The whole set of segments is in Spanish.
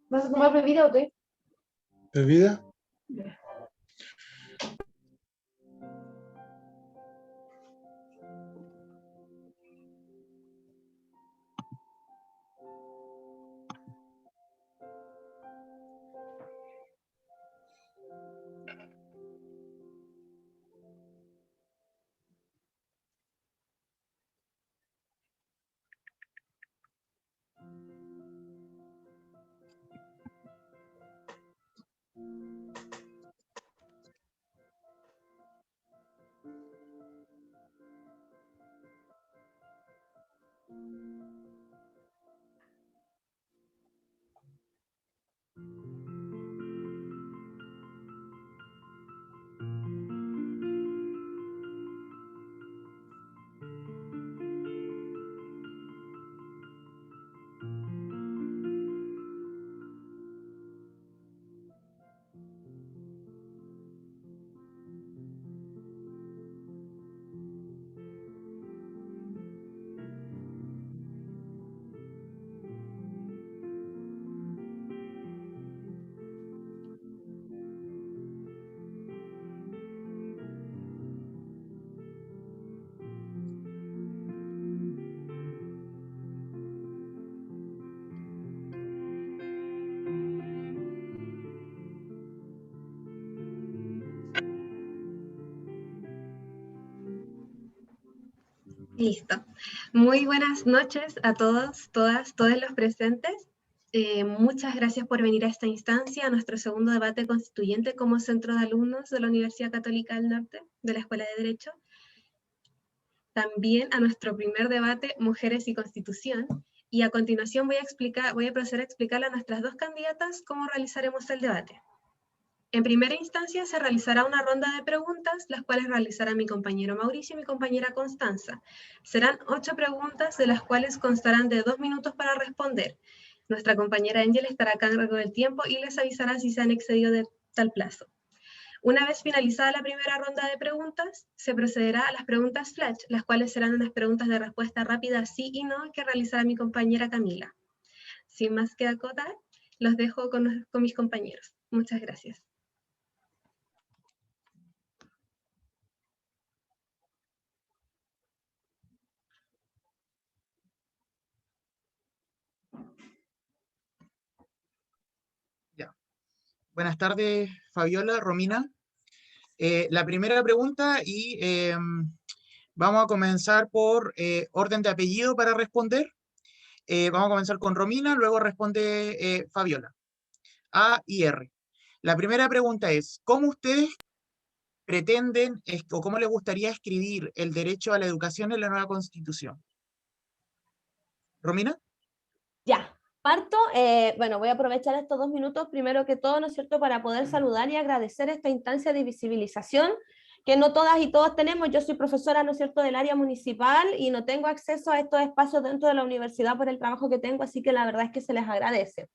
¿Vas a tomar bebida o té? ¿Bebida? Listo. Muy buenas noches a todos, todas, todos los presentes. Muchas gracias por venir a esta instancia, a nuestro segundo debate constituyente como centro de alumnos de la Universidad Católica del Norte, de la Escuela de Derecho. También a nuestro primer debate, Mujeres y Constitución. Y a continuación voy a proceder a explicarle a nuestras dos candidatas cómo realizaremos el debate. En primera instancia se realizará una ronda de preguntas, las cuales realizará mi compañero Mauricio y mi compañera Constanza. Serán 8 preguntas, de las cuales constarán de 2 minutos para responder. Nuestra compañera Ángel estará a cargo del tiempo y les avisará si se han excedido de tal plazo. Una vez finalizada la primera ronda de preguntas, se procederá a las preguntas flash, las cuales serán unas preguntas de respuesta rápida sí y no que realizará mi compañera Camila. Sin más que acotar, los dejo con mis compañeros. Muchas gracias. Ya. Buenas tardes, Fabiola, Romina. La primera pregunta y vamos a comenzar por orden de apellido para responder. Vamos a comenzar con Romina, luego responde Fabiola. A y R. La primera pregunta es, ¿cómo ustedes pretenden o cómo les gustaría escribir el derecho a la educación en la nueva Constitución? ¿Romina? Ya, parto. Bueno, voy a aprovechar estos 2 minutos, primero que todo, ¿no es cierto?, para poder saludar y agradecer esta instancia de visibilización que no todas y todos tenemos. Yo soy profesora, ¿no es cierto?, del área municipal y no tengo acceso a estos espacios dentro de la universidad por el trabajo que tengo, así que la verdad es que se les agradece.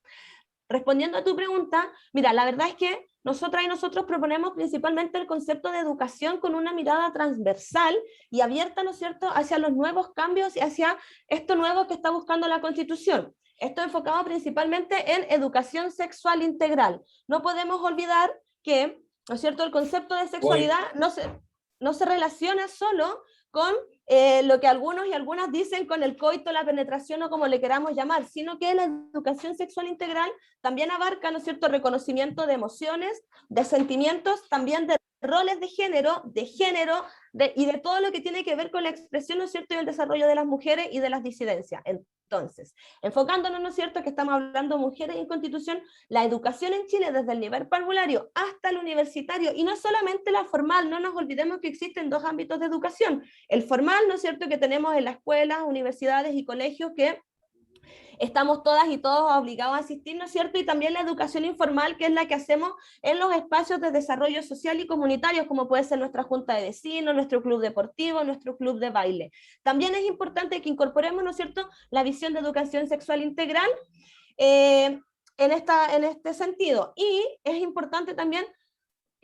Respondiendo a tu pregunta, mira, la verdad es que nosotras y nosotros proponemos principalmente el concepto de educación con una mirada transversal y abierta, ¿no es cierto?, hacia los nuevos cambios y hacia esto nuevo que está buscando la Constitución. Esto enfocado principalmente en educación sexual integral. No podemos olvidar que, ¿no es cierto?, el concepto de sexualidad no se relaciona solo con lo que algunos y algunas dicen con el coito, la penetración o como le queramos llamar, sino que la educación sexual integral también abarca, ¿no es cierto?, reconocimiento de emociones, de sentimientos, también de roles de género y de todo lo que tiene que ver con la expresión, ¿no es cierto?, y el desarrollo de las mujeres y de las disidencias. Entonces, enfocándonos, ¿no es cierto?, que estamos hablando de mujeres en Constitución, la educación en Chile desde el nivel parvulario hasta el universitario, y no solamente la formal, no nos olvidemos que existen 2 ámbitos de educación, el formal, ¿no es cierto?, que tenemos en las escuelas, universidades y colegios que estamos todas y todos obligados a asistir, ¿no es cierto?, y también la educación informal, que es la que hacemos en los espacios de desarrollo social y comunitarios, como puede ser nuestra junta de vecinos, nuestro club deportivo, nuestro club de baile. También es importante que incorporemos, ¿no es cierto?, la visión de educación sexual integral en este sentido, y es importante también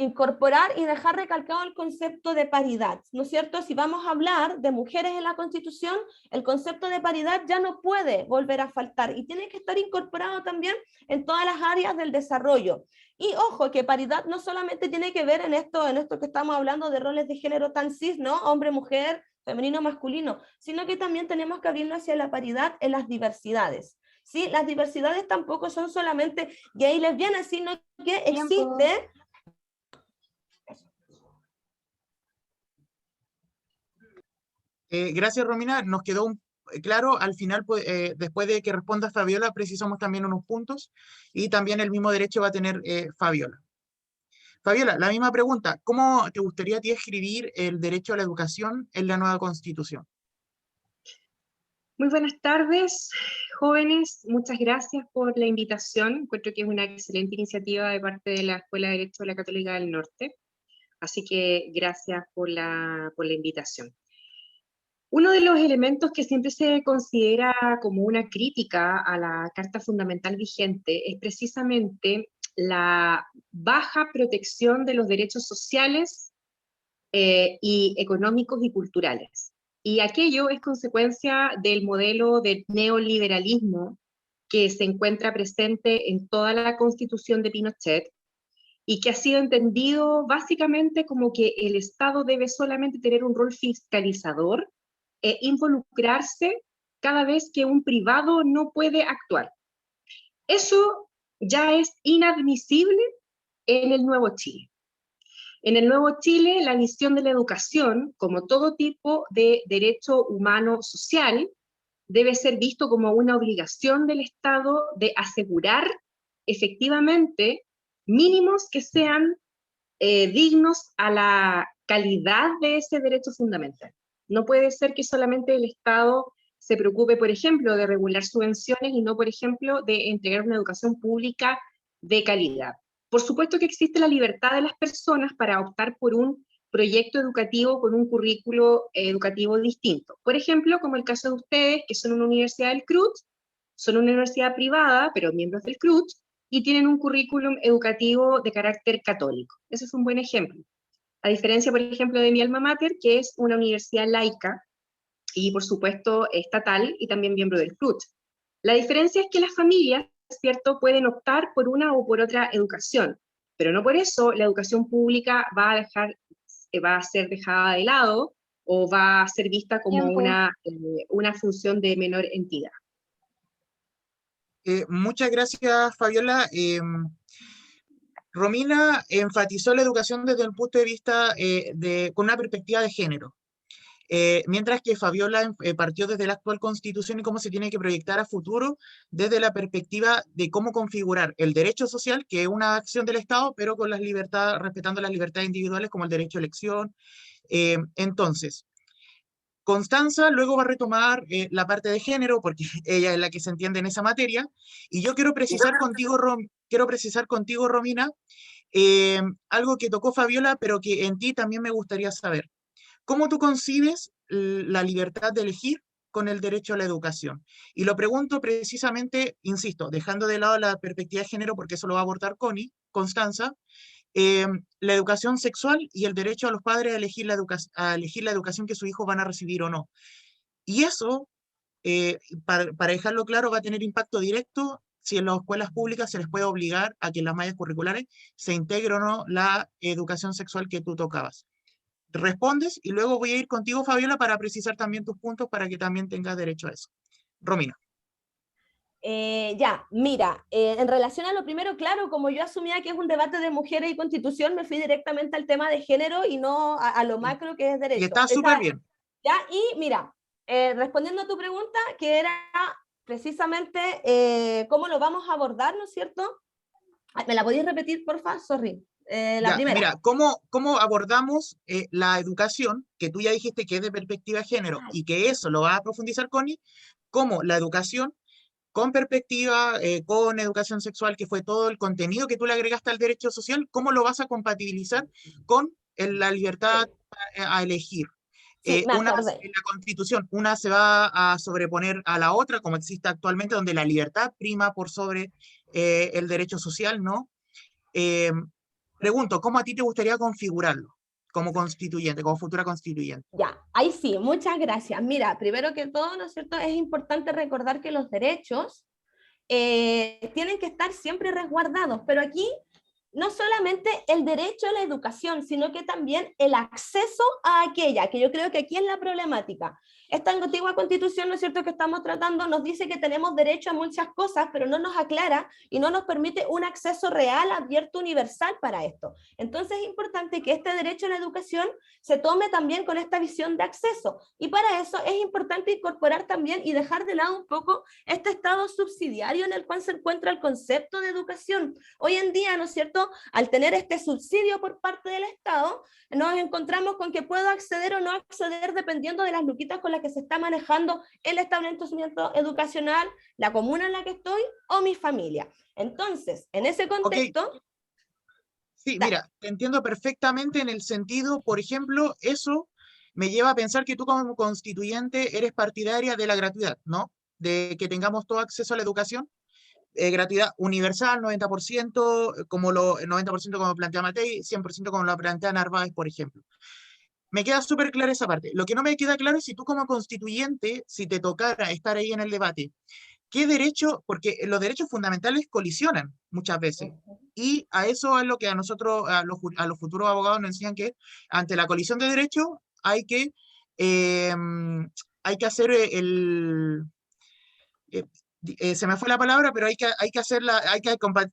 incorporar y dejar recalcado el concepto de paridad, ¿no es cierto? Si vamos a hablar de mujeres en la Constitución, el concepto de paridad ya no puede volver a faltar y tiene que estar incorporado también en todas las áreas del desarrollo. Y ojo, que paridad no solamente tiene que ver en esto que estamos hablando de roles de género tan cis, ¿no? Hombre, mujer, femenino, masculino, sino que también tenemos que abrirnos hacia la paridad en las diversidades. ¿Sí? Las diversidades tampoco son solamente gay y lesbianas, sino que existe... Gracias, Romina. Nos quedó claro. Al final, pues, después de que responda Fabiola, precisamos también unos puntos y también el mismo derecho va a tener Fabiola. Fabiola, la misma pregunta. ¿Cómo te gustaría a ti escribir el derecho a la educación en la nueva Constitución? Muy buenas tardes, jóvenes. Muchas gracias por la invitación. Encuentro que es una excelente iniciativa de parte de la Escuela de Derecho de la Católica del Norte. Así que gracias por la invitación. Uno de los elementos que siempre se considera como una crítica a la Carta Fundamental vigente es precisamente la baja protección de los derechos sociales y económicos y culturales. Y aquello es consecuencia del modelo de neoliberalismo que se encuentra presente en toda la Constitución de Pinochet y que ha sido entendido básicamente como que el Estado debe solamente tener un rol fiscalizador e involucrarse cada vez que un privado no puede actuar. Eso ya es inadmisible en el Nuevo Chile. En el Nuevo Chile, la visión de la educación, como todo tipo de derecho humano social, debe ser visto como una obligación del Estado de asegurar efectivamente mínimos que sean dignos a la calidad de ese derecho fundamental. No puede ser que solamente el Estado se preocupe, por ejemplo, de regular subvenciones y no, por ejemplo, de entregar una educación pública de calidad. Por supuesto que existe la libertad de las personas para optar por un proyecto educativo con un currículo educativo distinto. Por ejemplo, como el caso de ustedes, que son una universidad del CRUT, son una universidad privada, pero miembros del CRUT, y tienen un currículum educativo de carácter católico. Ese es un buen ejemplo. A diferencia, por ejemplo, de mi alma mater, que es una universidad laica y, por supuesto, estatal y también miembro del CRUT. La diferencia es que las familias, ¿cierto?, pueden optar por una o por otra educación, pero no por eso la educación pública va a ser dejada de lado o va a ser vista como una función de menor entidad. Muchas gracias, Fabiola. Romina enfatizó la educación desde el punto de vista con una perspectiva de género. Mientras que Fabiola partió desde la actual Constitución y cómo se tiene que proyectar a futuro desde la perspectiva de cómo configurar el derecho social, que es una acción del Estado, pero con las libertades, respetando las libertades individuales como el derecho a elección. Entonces, Constanza luego va a retomar la parte de género, porque ella es la que se entiende en esa materia, y yo quiero precisar contigo, Romina, algo que tocó Fabiola, pero que en ti también me gustaría saber. ¿Cómo tú concibes la libertad de elegir con el derecho a la educación? Y lo pregunto precisamente, insisto, dejando de lado la perspectiva de género, porque eso lo va a abordar Constanza, la educación sexual y el derecho a los padres a elegir la educación que sus hijos van a recibir o no. Y eso, para dejarlo claro, va a tener impacto directo si en las escuelas públicas se les puede obligar a que en las mallas curriculares se integre o no la educación sexual que tú tocabas. Respondes y luego voy a ir contigo, Fabiola, para precisar también tus puntos para que también tengas derecho a eso. Romina. Ya, mira, en relación a lo primero, claro, como yo asumía que es un debate de mujeres y constitución, me fui directamente al tema de género y no a lo macro que es derecho. Y está súper bien. Ya, y mira, respondiendo a tu pregunta, que era precisamente cómo lo vamos a abordar, ¿no es cierto? ¿Me la podéis repetir, porfa? Sorry. La primera. Mira, ¿cómo abordamos la educación, que tú ya dijiste que es de perspectiva de género, y que eso lo va a profundizar Connie, cómo la educación con perspectiva, con educación sexual, que fue todo el contenido que tú le agregaste al derecho social, ¿cómo lo vas a compatibilizar con la libertad a elegir? Sí, En la Constitución, una se va a sobreponer a la otra, como existe actualmente, donde la libertad prima por sobre el derecho social, ¿no? Pregunto, ¿cómo a ti te gustaría configurarlo como constituyente, como futura constituyente? Ya, ahí sí, muchas gracias. Mira, primero que todo, ¿no es cierto? Es importante recordar que los derechos tienen que estar siempre resguardados, pero aquí no solamente el derecho a la educación, sino que también el acceso a aquella, que yo creo que aquí es la problemática. Esta antigua constitución, ¿no es cierto?, que estamos tratando, nos dice que tenemos derecho a muchas cosas, pero no nos aclara y no nos permite un acceso real, abierto, universal para esto. Entonces es importante que este derecho a la educación se tome también con esta visión de acceso. Y para eso es importante incorporar también y dejar de lado un poco este estado subsidiario en el cual se encuentra el concepto de educación. Hoy en día, ¿no es cierto?, al tener este subsidio por parte del Estado, nos encontramos con que puedo acceder o no acceder dependiendo de las luquitas con las que se está manejando el establecimiento educacional, la comuna en la que estoy o mi familia. Entonces, en ese contexto... Okay. Sí, mira, te entiendo perfectamente en el sentido, por ejemplo, eso me lleva a pensar que tú como constituyente eres partidaria de la gratuidad, ¿no? De que tengamos todo acceso a la educación. Gratuidad universal, 90%, como 90% como plantea Matei, 100% como lo plantea Narváez, por ejemplo. Me queda súper clara esa parte. Lo que no me queda claro es si tú como constituyente, si te tocara estar ahí en el debate, ¿qué derecho? Porque los derechos fundamentales colisionan muchas veces. Y a eso es lo que a nosotros, a los futuros abogados nos enseñan, que ante la colisión de derechos hay que hacer se me fue la palabra, pero hay que hacerla,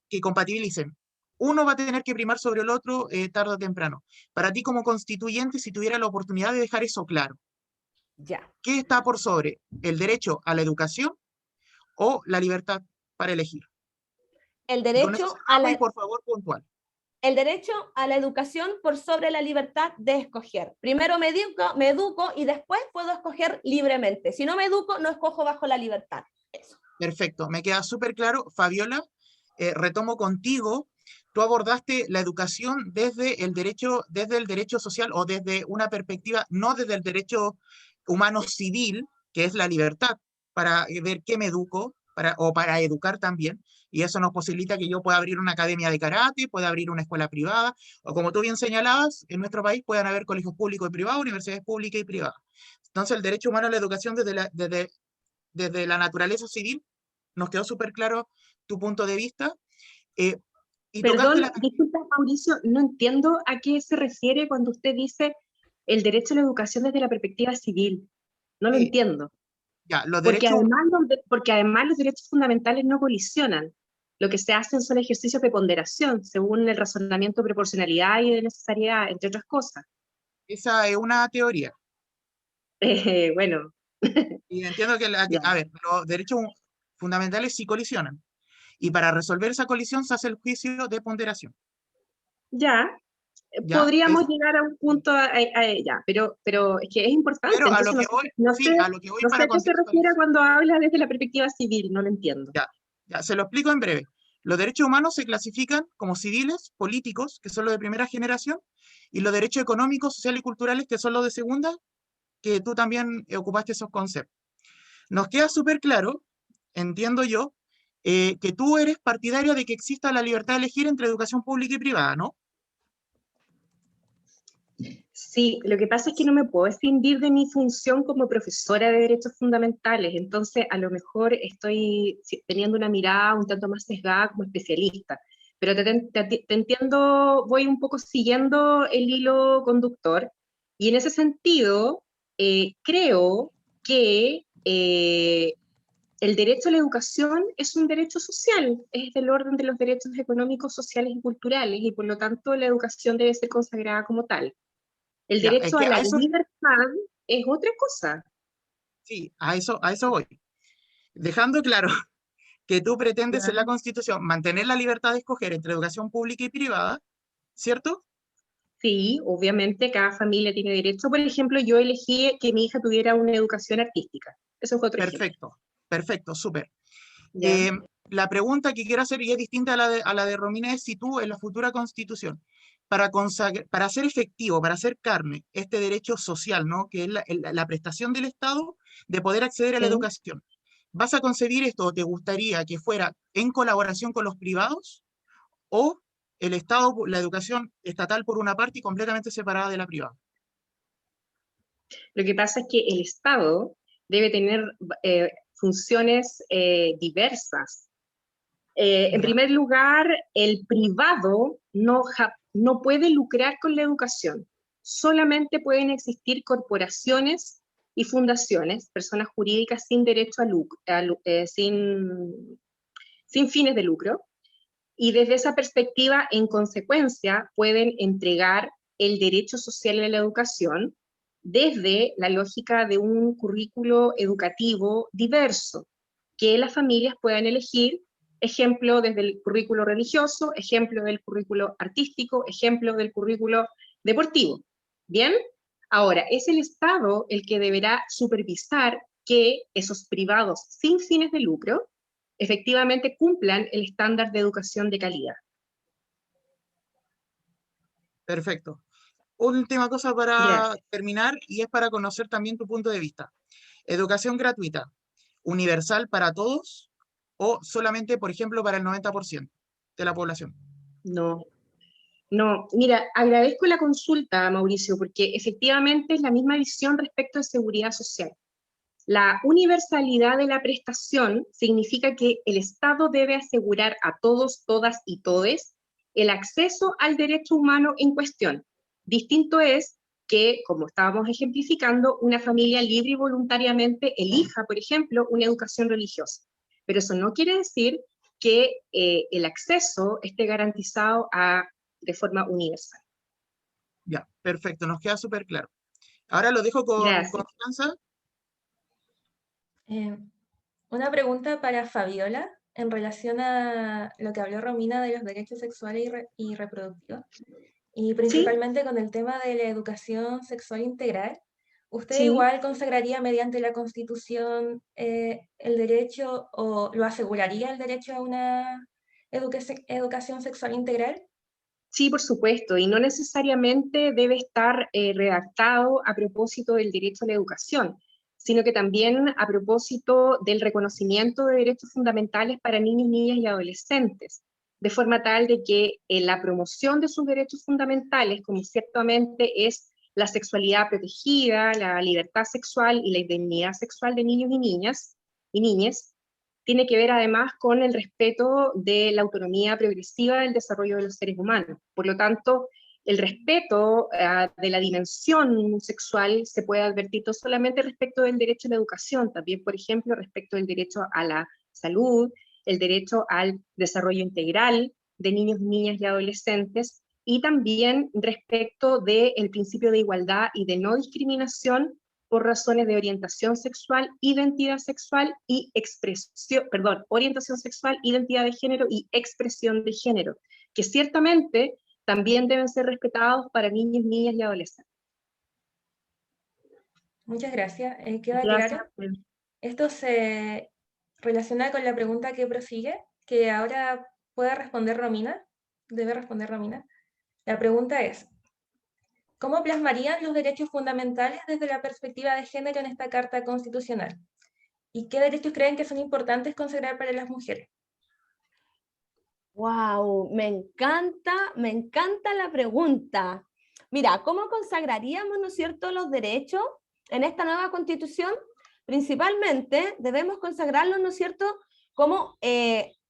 que compatibilicen. Uno va a tener que primar sobre el otro tarde o temprano. Para ti como constituyente, si tuviera la oportunidad de dejar eso claro, Ya. ¿qué está por sobre? ¿El derecho a la educación o la libertad para elegir? El Y con eso derecho a cerramos, y la... por favor, puntual. El derecho a la educación por sobre la libertad de escoger. Primero me educo y después puedo escoger libremente. Si no me educo, no escojo bajo la libertad. Eso. Perfecto, me queda súper claro. Fabiola, retomo contigo. Tú abordaste la educación desde el derecho social, o desde una perspectiva, no desde el derecho humano civil, que es la libertad, para ver qué me educo, o para educar también, y eso nos posibilita que yo pueda abrir una academia de karate, pueda abrir una escuela privada, o como tú bien señalabas, en nuestro país puedan haber colegios públicos y privados, universidades públicas y privadas. Entonces el derecho humano a la educación desde la naturaleza civil, nos quedó súper claro tu punto de vista. Y Perdón, disculpa, Mauricio, no entiendo a qué se refiere cuando usted dice el derecho a la educación desde la perspectiva civil. No lo entiendo. Ya, Porque además los derechos fundamentales no colisionan. Lo que se hacen son ejercicios de ponderación, según el razonamiento de proporcionalidad y de necesariedad, entre otras cosas. Esa es una teoría. Bueno. Y entiendo que, a ver, los derechos fundamentales sí colisionan. Y para resolver esa colisión se hace el juicio de ponderación. Ya, podríamos llegar a un punto ya, pero es que es importante. Pero a lo entonces, que voy, no sé a lo que voy no para sé a qué se refiere cuando habla desde la perspectiva civil, no lo entiendo. Ya, se lo explico en breve. Los derechos humanos se clasifican como civiles, políticos, que son los de primera generación, y los derechos económicos, sociales y culturales, que son los de segunda, que tú también ocupaste esos conceptos. Nos queda súper claro, entiendo yo, que tú eres partidario de que exista la libertad de elegir entre educación pública y privada, ¿no? Sí, lo que pasa es que no me puedo escindir de mi función como profesora de derechos fundamentales, entonces a lo mejor estoy teniendo una mirada un tanto más sesgada como especialista, pero te entiendo, voy un poco siguiendo el hilo conductor, y en ese sentido creo que el derecho a la educación es un derecho social, es del orden de los derechos económicos, sociales y culturales, y por lo tanto la educación debe ser consagrada como tal. El derecho a la libertad es otra cosa. Sí, a eso voy. Dejando claro que tú pretendes en la Constitución mantener la libertad de escoger entre educación pública y privada, ¿cierto? Sí, obviamente cada familia tiene derecho. Por ejemplo, yo elegí que mi hija tuviera una educación artística. Eso fue otro ejemplo. Perfecto, súper. La pregunta que quiero hacer, y es distinta a la de Romina, es si tú en la futura Constitución, para hacer efectivo, para hacer carne este derecho social, ¿no?, que es la prestación del Estado de poder acceder a la educación, ¿vas a concebir esto o te gustaría que fuera en colaboración con los privados, o el Estado, la educación estatal por una parte y completamente separada de la privada? Lo que pasa es que el Estado debe tener funciones diversas. En Ya. primer lugar, el privado no puede lucrar con la educación. Solamente pueden existir corporaciones y fundaciones, personas jurídicas sin derecho a lucro, sin fines de lucro, y desde esa perspectiva, en consecuencia, pueden entregar el derecho social a la educación desde la lógica de un currículo educativo diverso, que las familias puedan elegir, ejemplo desde el currículo religioso, ejemplo del currículo artístico, ejemplo del currículo deportivo. ¿Bien? Ahora, es el Estado el que deberá supervisar que esos privados sin fines de lucro efectivamente cumplan el estándar de educación de calidad. Perfecto. Última cosa para Gracias. terminar, y es para conocer también tu punto de vista. ¿Educación gratuita, universal para todos o solamente, por ejemplo, para el 90% de la población? No, no, mira, agradezco la consulta, Mauricio, porque efectivamente es la misma visión respecto de seguridad social. La universalidad de la prestación significa que el Estado debe asegurar a todos, todas y todes el acceso al derecho humano en cuestión. Distinto es que, como estábamos ejemplificando, una familia libre y voluntariamente elija, por ejemplo, una educación religiosa. Pero eso no quiere decir que el acceso esté garantizado de forma universal. Ya, perfecto, nos queda súper claro. Ahora lo dejo con Gracias. Constanza. Una pregunta para Fabiola en relación a lo que habló Romina de los derechos sexuales y reproductivos, y principalmente con el tema de la educación sexual integral. ¿Usted Sí. igual consagraría mediante la Constitución el derecho, o lo aseguraría el derecho a una educación sexual integral? Sí, por supuesto, y no necesariamente debe estar redactado a propósito del derecho a la educación, sino que también a propósito del reconocimiento de derechos fundamentales para niños, niñas y adolescentes, de forma tal de que la promoción de sus derechos fundamentales, como ciertamente es la sexualidad protegida, la libertad sexual y la indemnidad sexual de niños y niñas, tiene que ver además con el respeto de la autonomía progresiva del desarrollo de los seres humanos. Por lo tanto, el respeto de la dimensión sexual se puede advertir no solamente respecto del derecho a la educación, también, por ejemplo, respecto del derecho a la salud, el derecho al desarrollo integral de niños, niñas y adolescentes, y también respecto del principio de igualdad y de no discriminación por razones de orientación sexual, identidad sexual y orientación sexual, identidad de género y expresión de género, que ciertamente también deben ser respetados para niños, niñas y adolescentes. Muchas gracias. ¿Queda Gracias. claro? Esto se relaciona con la pregunta que prosigue, que ahora puede responder Romina, debe responder Romina. La pregunta es: ¿cómo plasmarían los derechos fundamentales desde la perspectiva de género en esta Carta Constitucional? ¿Y qué derechos creen que son importantes consagrar para las mujeres? ¡Wow! Me encanta la pregunta. Mira, ¿cómo consagraríamos, ¿no es cierto?, los derechos en esta nueva Constitución? Principalmente debemos consagrarlos, ¿no es cierto?, como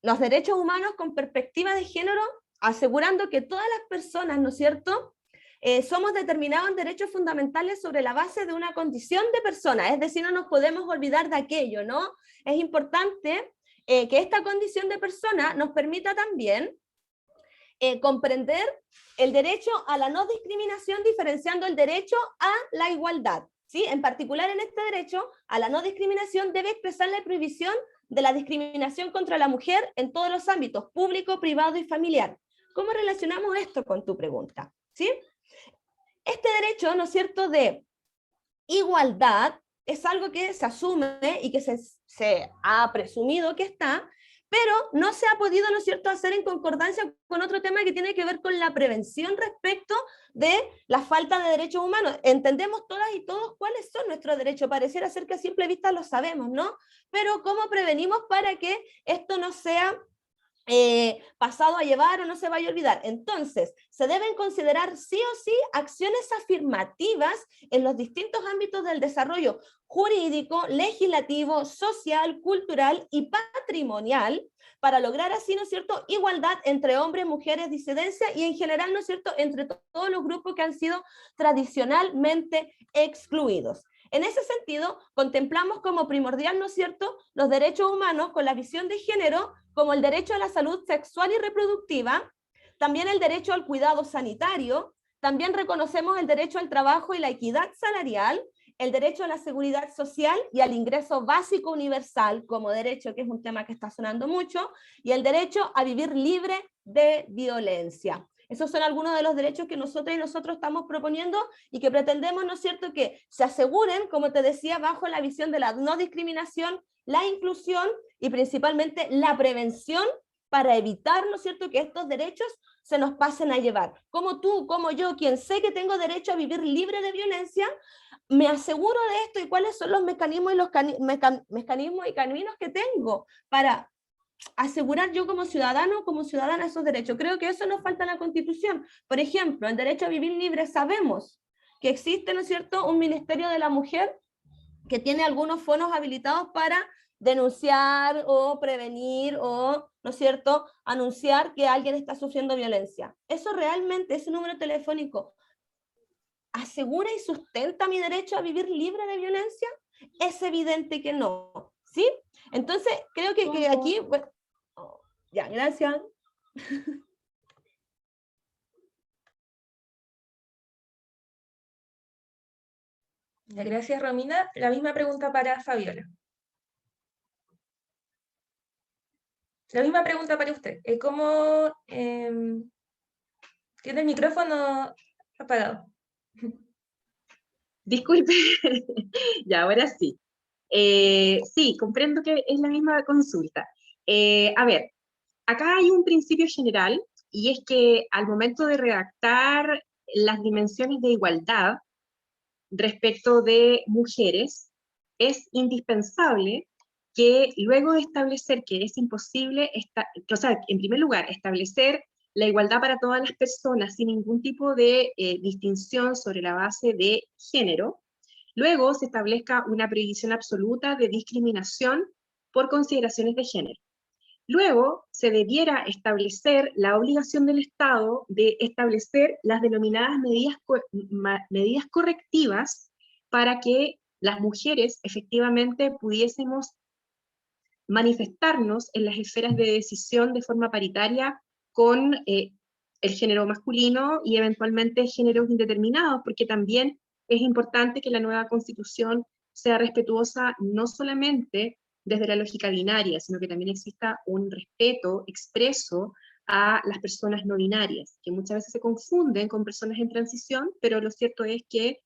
los derechos humanos con perspectiva de género, asegurando que todas las personas, ¿no es cierto?, somos determinados en derechos fundamentales sobre la base de una condición de persona, es decir, no nos podemos olvidar de aquello, ¿no? Es importante que esta condición de persona nos permita también comprender el derecho a la no discriminación, diferenciando el derecho a la igualdad, ¿sí? En particular, en este derecho a la no discriminación debe expresar la prohibición de la discriminación contra la mujer en todos los ámbitos, público, privado y familiar. ¿Cómo relacionamos esto con tu pregunta? ¿Sí? Este derecho, ¿no es cierto?, de igualdad es algo que se asume y que se ha presumido que está, pero no se ha podido, ¿no es cierto?, hacer en concordancia con otro tema que tiene que ver con la prevención respecto de la falta de derechos humanos. Entendemos todas y todos cuáles son nuestros derechos, pareciera ser que a simple vista lo sabemos, ¿no? Pero ¿cómo prevenimos para que esto no sea pasado a llevar o no se vaya a olvidar. Entonces, se deben considerar sí o sí acciones afirmativas en los distintos ámbitos del desarrollo jurídico, legislativo, social, cultural y patrimonial, para lograr así, ¿no es cierto?, igualdad entre hombres, mujeres, disidencia y en general, ¿no es cierto?, entre todos los grupos que han sido tradicionalmente excluidos. En ese sentido, contemplamos como primordial, ¿no es cierto?, los derechos humanos con la visión de género como el derecho a la salud sexual y reproductiva, también el derecho al cuidado sanitario, también reconocemos el derecho al trabajo y la equidad salarial, el derecho a la seguridad social y al ingreso básico universal como derecho, que es un tema que está sonando mucho, y el derecho a vivir libre de violencia. Esos son algunos de los derechos que nosotros estamos proponiendo y que pretendemos, ¿no es cierto?, que se aseguren, como te decía, bajo la visión de la no discriminación, la inclusión y principalmente la prevención para evitar, ¿no es cierto?, que estos derechos se nos pasen a llevar. Como tú, como yo, quien sé que tengo derecho a vivir libre de violencia, me aseguro de esto y cuáles son los mecanismos y los mecanismos y caminos que tengo para asegurar yo como ciudadano, como ciudadana esos derechos. Creo que eso nos falta en la Constitución. Por ejemplo, el derecho a vivir libre, sabemos que existe, ¿no es cierto?, un Ministerio de la Mujer que tiene algunos fondos habilitados para denunciar o prevenir o, ¿no es cierto?, anunciar que alguien está sufriendo violencia. Eso realmente, ese número telefónico, ¿asegura y sustenta mi derecho a vivir libre de violencia? Es evidente que no, ¿sí? Entonces, creo que aquí, bueno, ya, gracias. Gracias, Romina. La misma pregunta para Fabiola. La misma pregunta para usted. ¿Cómo tiene el micrófono apagado? Disculpe, ya, ahora sí. Sí, comprendo que es la misma consulta. A ver, acá hay un principio general, y es que al momento de redactar las dimensiones de igualdad respecto de mujeres, es indispensable que luego de establecer que es imposible, o sea, en primer lugar, establecer la igualdad para todas las personas sin ningún tipo de distinción sobre la base de género, luego se establezca una prohibición absoluta de discriminación por consideraciones de género. Luego se debiera establecer la obligación del Estado de establecer las denominadas medidas correctivas para que las mujeres efectivamente pudiésemos manifestarnos en las esferas de decisión de forma paritaria con el género masculino y eventualmente géneros indeterminados, porque también es importante que la nueva Constitución sea respetuosa no solamente desde la lógica binaria, sino que también exista un respeto expreso a las personas no binarias, que muchas veces se confunden con personas en transición, pero lo cierto es que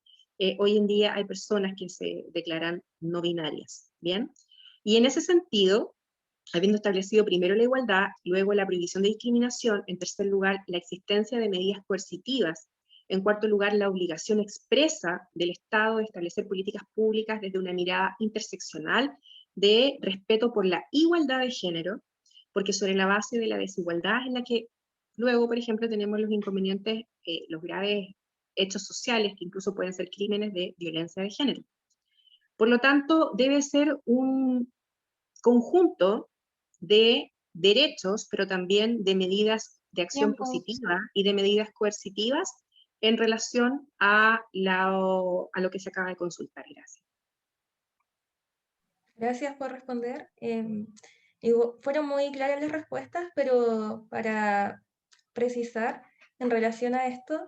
hoy en día hay personas que se declaran no binarias, ¿bien? Y en ese sentido, habiendo establecido primero la igualdad, luego la prohibición de discriminación, en tercer lugar, la existencia de medidas coercitivas, en cuarto lugar, la obligación expresa del Estado de establecer políticas públicas desde una mirada interseccional de respeto por la igualdad de género, porque sobre la base de la desigualdad en la que luego, por ejemplo, tenemos los inconvenientes, los graves hechos sociales, que incluso pueden ser crímenes de violencia de género. Por lo tanto, debe ser un conjunto de derechos, pero también de medidas de acción positiva y de medidas coercitivas en relación a lo que se acaba de consultar. Gracias. Gracias por responder. Fueron muy claras las respuestas, pero para precisar en relación a esto,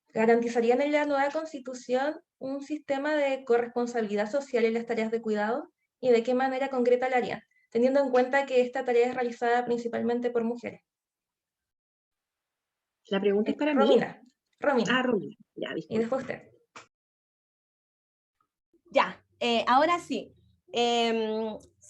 ¿garantizarían en la nueva Constitución un sistema de corresponsabilidad social en las tareas de cuidado? ¿Y de qué manera concreta lo harían? Teniendo en cuenta que esta tarea es realizada principalmente por mujeres. La pregunta es para Romina. mí. Romina. Ah, Romina. Ya, y después usted. Ya, ahora sí.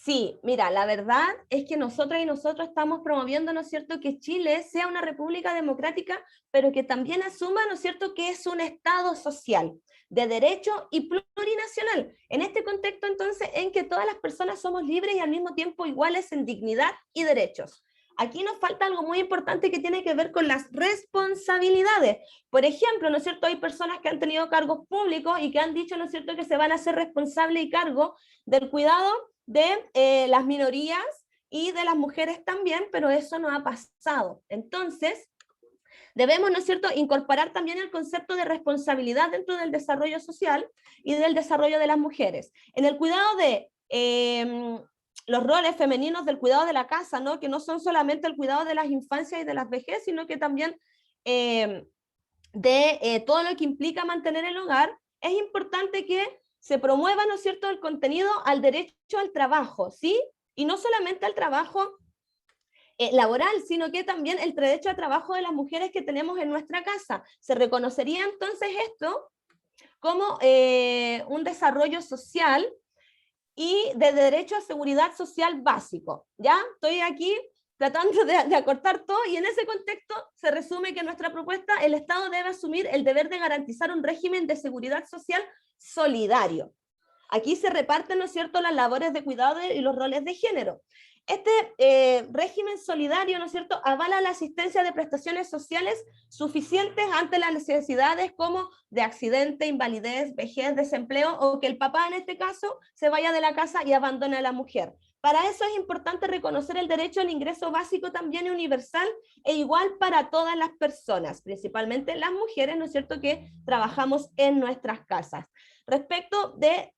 Sí, mira, la verdad es que nosotras y nosotros estamos promoviendo, ¿no es cierto?, que Chile sea una república democrática, pero que también asuma, ¿no es cierto?, que es un Estado social, de derecho y plurinacional. En este contexto, entonces, en que todas las personas somos libres y al mismo tiempo iguales en dignidad y derechos. Aquí nos falta algo muy importante que tiene que ver con las responsabilidades. Por ejemplo, ¿no es cierto?, hay personas que han tenido cargos públicos y que han dicho, ¿no es cierto?, que se van a hacer responsables y cargo del cuidado de las minorías y de las mujeres también, pero eso no ha pasado. Entonces, debemos, ¿no es cierto?, incorporar también el concepto de responsabilidad dentro del desarrollo social y del desarrollo de las mujeres. En el cuidado de los roles femeninos del cuidado de la casa, ¿no?, que no son solamente el cuidado de las infancias y de las vejez, sino que también todo lo que implica mantener el hogar, es importante que se promueva, ¿no es cierto?, el contenido al derecho al trabajo, ¿sí? Y no solamente al trabajo laboral, sino que también el derecho al trabajo de las mujeres que tenemos en nuestra casa. Se reconocería entonces esto como un desarrollo social y de derecho a seguridad social básico. ¿Ya? Estoy aquí tratando de acortar todo, y en ese contexto se resume que en nuestra propuesta el Estado debe asumir el deber de garantizar un régimen de seguridad social solidario. Aquí se reparten, ¿no es cierto?, las labores de cuidado y los roles de género. Este régimen solidario, ¿no es cierto?, avala la asistencia de prestaciones sociales suficientes ante las necesidades como de accidente, invalidez, vejez, desempleo, o que el papá en este caso se vaya de la casa y abandone a la mujer. Para eso es importante reconocer el derecho al ingreso básico también universal e igual para todas las personas, principalmente las mujeres, ¿no es cierto?, que trabajamos en nuestras casas. Respecto de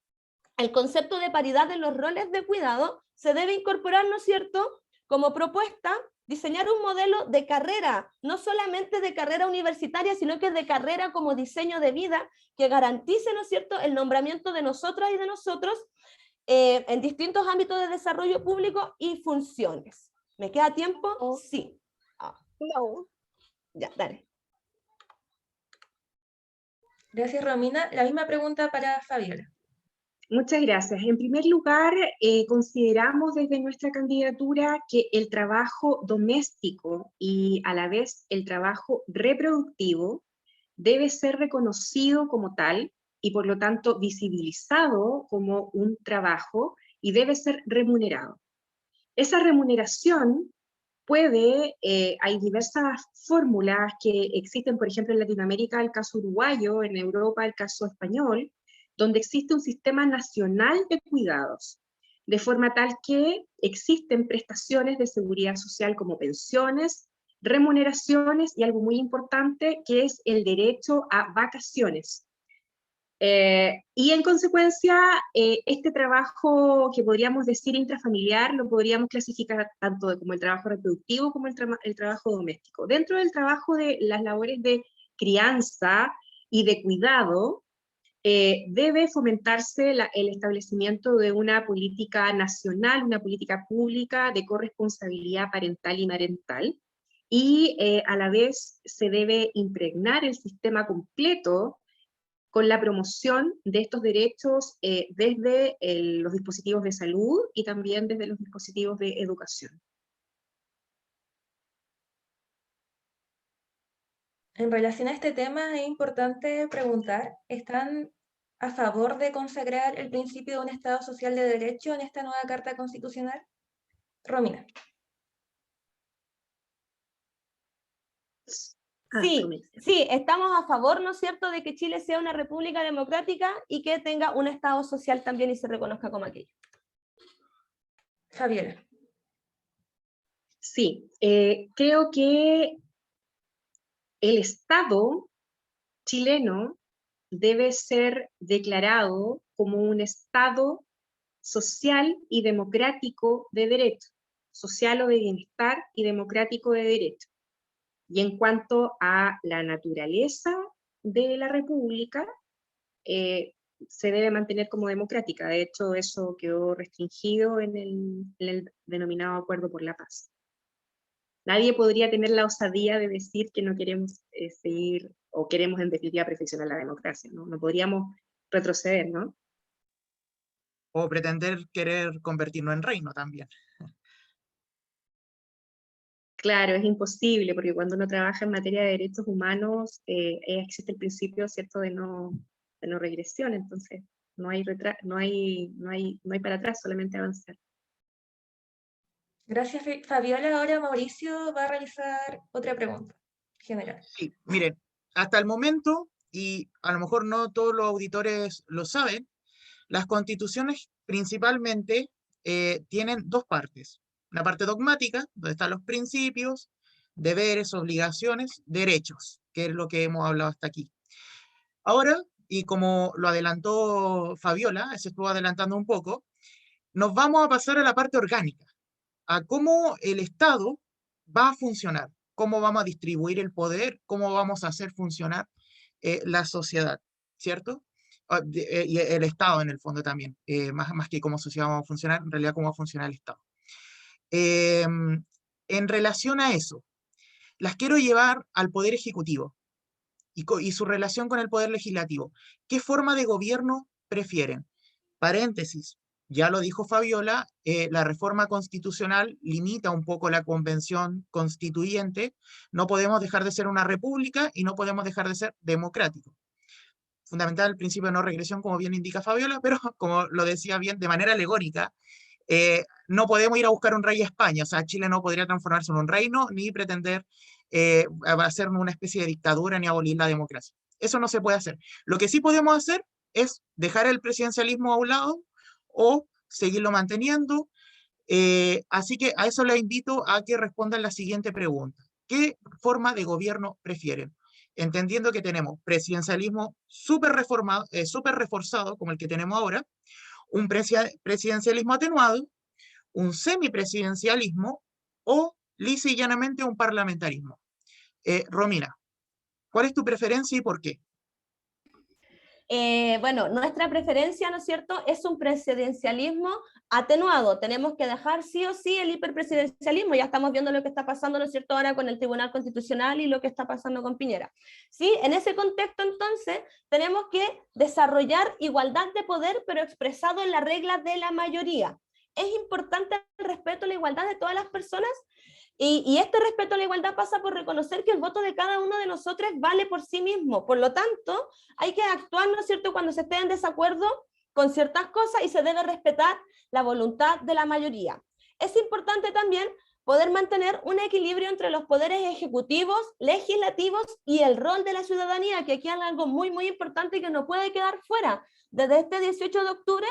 el concepto de paridad en los roles de cuidado, se debe incorporar, ¿no es cierto?, como propuesta, diseñar un modelo de carrera, no solamente de carrera universitaria, sino que de carrera como diseño de vida, que garantice, ¿no es cierto?, el nombramiento de nosotras y de nosotros en distintos ámbitos de desarrollo público y funciones. ¿Me queda tiempo? Sí. No. Ya, dale. Gracias, Romina. La misma pregunta para Fabiola. Muchas gracias. En primer lugar, consideramos desde nuestra candidatura que el trabajo doméstico y a la vez el trabajo reproductivo debe ser reconocido como tal y por lo tanto visibilizado como un trabajo y debe ser remunerado. Esa remuneración hay diversas fórmulas que existen, por ejemplo, en Latinoamérica, el caso uruguayo, en Europa, el caso español, donde existe un sistema nacional de cuidados, de forma tal que existen prestaciones de seguridad social como pensiones, remuneraciones y algo muy importante que es el derecho a vacaciones. Y en consecuencia, este trabajo que podríamos decir intrafamiliar lo podríamos clasificar tanto como el trabajo reproductivo como el trabajo doméstico. Dentro del trabajo de las labores de crianza y de cuidado, debe fomentarse el establecimiento de una política nacional, una política pública de corresponsabilidad parental y marental, y a la vez se debe impregnar el sistema completo con la promoción de estos derechos desde los dispositivos de salud y también desde los dispositivos de educación. En relación a este tema es importante preguntar, ¿están a favor de consagrar el principio de un Estado social de derecho en esta nueva Carta Constitucional? Romina. Sí, estamos a favor, ¿no es cierto?, de que Chile sea una república democrática y que tenga un Estado social también y se reconozca como aquello. Fabiola. Sí, creo que el Estado chileno debe ser declarado como un Estado social y democrático de derecho, social o de bienestar y democrático de derecho. Y en cuanto a la naturaleza de la República, se debe mantener como democrática. De hecho, eso quedó restringido en el denominado Acuerdo por la Paz. Nadie podría tener la osadía de decir que no queremos seguir, o queremos en definitiva perfeccionar la democracia, ¿no? No podríamos retroceder, ¿no? o pretender querer convertirnos en reino también. Claro, es imposible, porque cuando uno trabaja en materia de derechos humanos, existe el principio, ¿cierto?, de no regresión, entonces no hay para atrás, solamente avanzar. Gracias, Fabiola. Ahora Mauricio va a realizar otra pregunta general. Sí, miren, hasta el momento, y a lo mejor no todos los auditores lo saben, las constituciones principalmente tienen dos partes. Una parte dogmática, donde están los principios, deberes, obligaciones, derechos, que es lo que hemos hablado hasta aquí. Ahora, y como lo adelantó Fabiola, se estuvo adelantando un poco, nos vamos a pasar a la parte orgánica, a cómo el Estado va a funcionar, cómo vamos a distribuir el poder, cómo vamos a hacer funcionar la sociedad, ¿cierto? Y el Estado en el fondo también, más que cómo sociedad vamos a funcionar, en realidad cómo va a funcionar el Estado. En relación a eso, las quiero llevar al Poder Ejecutivo y su relación con el Poder Legislativo. ¿Qué forma de gobierno prefieren? Paréntesis, ya lo dijo Fabiola, la reforma constitucional limita un poco la convención constituyente, no podemos dejar de ser una república y no podemos dejar de ser democrático. Fundamental el principio de no regresión, como bien indica Fabiola, pero como lo decía bien, de manera alegórica, no podemos ir a buscar un rey a España, o sea, Chile no podría transformarse en un reino, ni pretender hacer una especie de dictadura, ni abolir la democracia. Eso no se puede hacer. Lo que sí podemos hacer es dejar el presidencialismo a un lado, o seguirlo manteniendo, así que a eso les invito a que respondan la siguiente pregunta. ¿Qué forma de gobierno prefieren? Entendiendo que tenemos presidencialismo súper reforzado, como el que tenemos ahora, un presidencialismo atenuado, un semipresidencialismo o lisa y llanamente un parlamentarismo. Romina, ¿cuál es tu preferencia y por qué? Bueno, nuestra preferencia, ¿no es cierto?, es un presidencialismo atenuado. Tenemos que dejar sí o sí el hiperpresidencialismo. Ya estamos viendo lo que está pasando, ¿no es cierto?, ahora con el Tribunal Constitucional y lo que está pasando con Piñera. Sí, en ese contexto, entonces, tenemos que desarrollar igualdad de poder, pero expresado en las reglas de la mayoría. Es importante el respeto a la igualdad de todas las personas. Y este respeto a la igualdad pasa por reconocer que el voto de cada uno de nosotros vale por sí mismo. Por lo tanto, hay que actuar, ¿no es cierto?, cuando se esté en desacuerdo con ciertas cosas y se debe respetar la voluntad de la mayoría. Es importante también poder mantener un equilibrio entre los poderes ejecutivos, legislativos y el rol de la ciudadanía, que aquí hay algo muy, muy importante que no puede quedar fuera. Desde este 18 de octubre,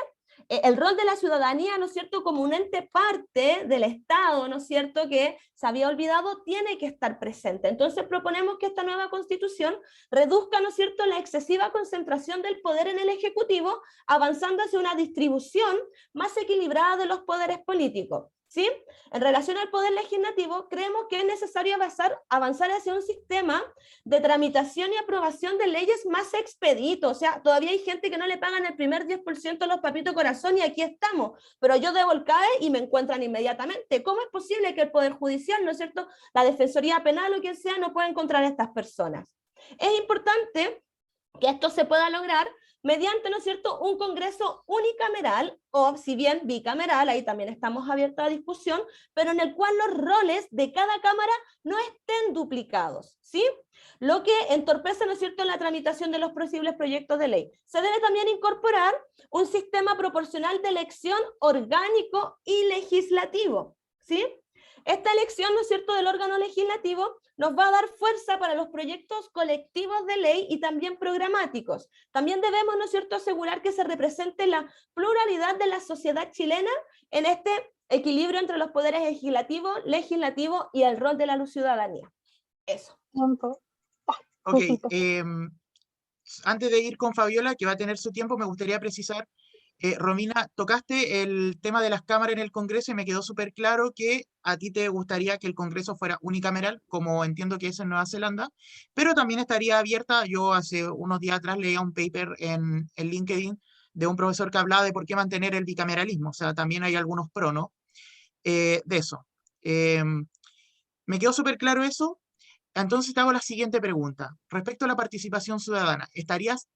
el rol de la ciudadanía, ¿no es cierto?, como un ente parte del Estado, ¿no es cierto?, que se había olvidado, tiene que estar presente. Entonces proponemos que esta nueva Constitución reduzca, ¿no es cierto?, la excesiva concentración del poder en el Ejecutivo, avanzando hacia una distribución más equilibrada de los poderes políticos. ¿Sí? En relación al poder legislativo, creemos que es necesario avanzar hacia un sistema de tramitación y aprobación de leyes más expedito. O sea, todavía hay gente que no le pagan el primer 10% a los papitos corazón y aquí estamos, pero yo debo el CAE y me encuentran inmediatamente. ¿Cómo es posible que el Poder Judicial, ¿no es cierto?, la Defensoría Penal o quien sea, no pueda encontrar a estas personas? Es importante que esto se pueda lograr mediante, ¿no es cierto?, un Congreso unicameral, o si bien bicameral, ahí también estamos abiertos a discusión, pero en el cual los roles de cada cámara no estén duplicados, ¿sí? Lo que entorpece, ¿no es cierto?, la tramitación de los posibles proyectos de ley. Se debe también incorporar un sistema proporcional de elección orgánico y legislativo, ¿sí? Esta elección, ¿no es cierto?, del órgano legislativo nos va a dar fuerza para los proyectos colectivos de ley y también programáticos. También debemos, ¿no es cierto?, asegurar que se represente la pluralidad de la sociedad chilena en este equilibrio entre los poderes legislativo y el rol de la ciudadanía. Eso. Ok, antes de ir con Fabiola, que va a tener su tiempo, me gustaría precisar, Romina, tocaste el tema de las cámaras en el Congreso y me quedó súper claro que a ti te gustaría que el Congreso fuera unicameral, como entiendo que es en Nueva Zelanda, pero también estaría abierta. Yo hace unos días atrás leía un paper en LinkedIn de un profesor que hablaba de por qué mantener el bicameralismo, o sea, también hay algunos pro, ¿no? De eso. Me quedó súper claro eso. Entonces te hago la siguiente pregunta. Respecto a la participación ciudadana, ¿estarías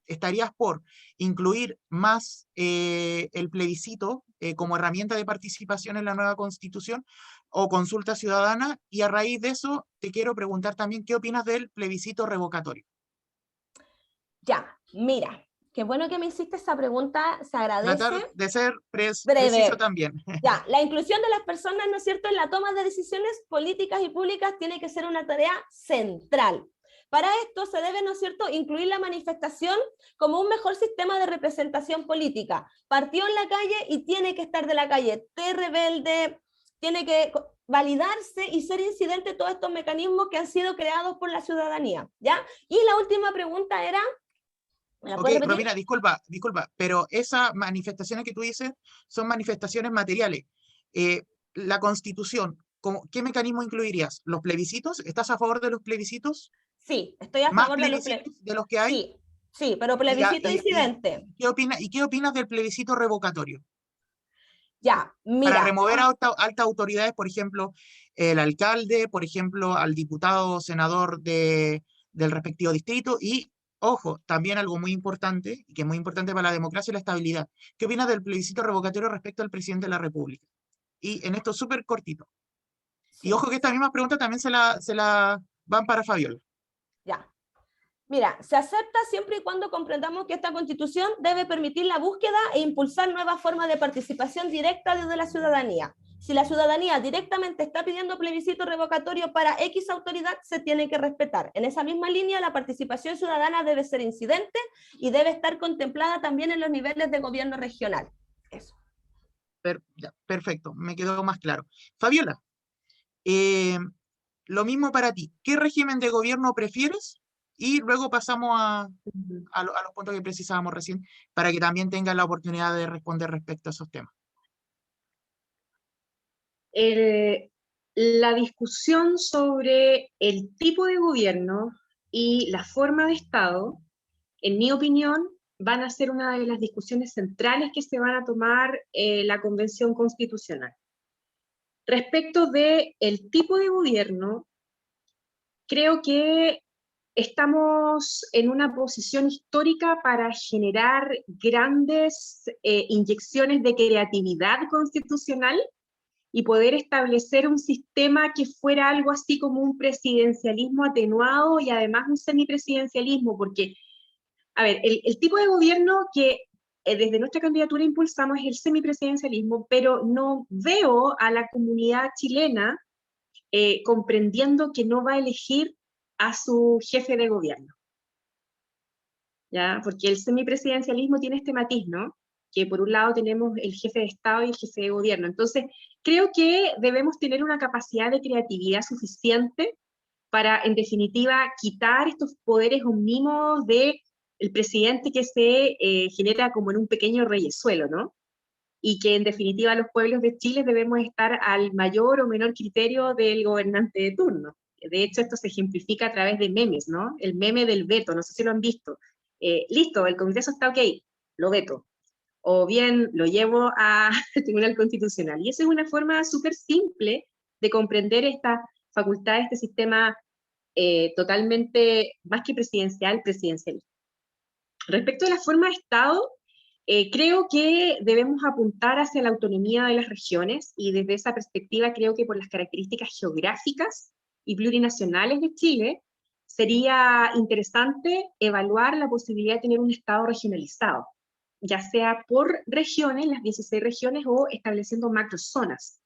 ¿estarías por incluir más el plebiscito como herramienta de participación en la nueva Constitución o consulta ciudadana? Y a raíz de eso, te quiero preguntar también, ¿qué opinas del plebiscito revocatorio? Ya, mira, qué bueno que me hiciste esa pregunta, se agradece. Tratar de ser preciso Breve. también. Ya, la inclusión de las personas, ¿no es cierto?, en la toma de decisiones políticas y públicas tiene que ser una tarea central. Para esto se debe, ¿no es cierto?, incluir la manifestación como un mejor sistema de representación política. Partió en la calle y tiene que estar de la calle, rebelde, tiene que validarse y ser incidente todos estos mecanismos que han sido creados por la ciudadanía, ¿ya? Y la última pregunta era... Ok, Romina, disculpa, pero esas manifestaciones que tú dices son manifestaciones materiales. La Constitución, ¿qué mecanismo incluirías? ¿Los plebiscitos? ¿Estás a favor de los plebiscitos? Sí, estoy a ¿Más favor de los plebiscitos de los que hay? Sí, sí, pero plebiscito incidente. ¿Y qué opinas del plebiscito revocatorio? Ya, mira. Para remover a altas autoridades, por ejemplo, el alcalde, por ejemplo, al diputado senador del respectivo distrito y, ojo, también algo muy importante, y que es muy importante para la democracia y la estabilidad. ¿Qué opinas del plebiscito revocatorio respecto al presidente de la República? Y en esto súper cortito. Sí. Y ojo que estas mismas preguntas también se la van para Fabiola. Ya. Mira, se acepta siempre y cuando comprendamos que esta Constitución debe permitir la búsqueda e impulsar nuevas formas de participación directa desde la ciudadanía. Si la ciudadanía directamente está pidiendo plebiscito revocatorio para X autoridad, se tiene que respetar. En esa misma línea, la participación ciudadana debe ser incidente y debe estar contemplada también en los niveles de gobierno regional. Eso. Perfecto, me quedó más claro. Fabiola, lo mismo para ti. ¿Qué régimen de gobierno prefieres? Y luego pasamos a los puntos que precisábamos recién, para que también tengan la oportunidad de responder respecto a esos temas. La discusión sobre el tipo de gobierno y la forma de Estado, en mi opinión, van a ser una de las discusiones centrales que se van a tomar la Convención Constitucional. Respecto del tipo de gobierno, creo que estamos en una posición histórica para generar grandes inyecciones de creatividad constitucional y poder establecer un sistema que fuera algo así como un presidencialismo atenuado y además un semipresidencialismo, porque, a ver, el tipo de gobierno que desde nuestra candidatura impulsamos es el semipresidencialismo, pero no veo a la comunidad chilena comprendiendo que no va a elegir a su jefe de gobierno. ¿Ya? Porque el semipresidencialismo tiene este matiz, ¿no? Que por un lado tenemos el jefe de Estado y el jefe de gobierno. Entonces, creo que debemos tener una capacidad de creatividad suficiente para, en definitiva, quitar estos poderes omnímodos del presidente que se genera como en un pequeño reyesuelo, ¿no? Y que, en definitiva, los pueblos de Chile debemos estar al mayor o menor criterio del gobernante de turno. De hecho, esto se ejemplifica a través de memes, ¿no? El meme del veto, no sé si lo han visto. Listo, el Congreso está ok, lo veto. O bien lo llevo al Tribunal Constitucional. Y esa es una forma súper simple de comprender esta facultad, este sistema totalmente, más que presidencial, presidencial. Respecto a la forma de Estado, creo que debemos apuntar hacia la autonomía de las regiones, y desde esa perspectiva creo que por las características geográficas y plurinacionales de Chile, sería interesante evaluar la posibilidad de tener un Estado regionalizado, ya sea por regiones, las 16 regiones, o estableciendo macrozonas.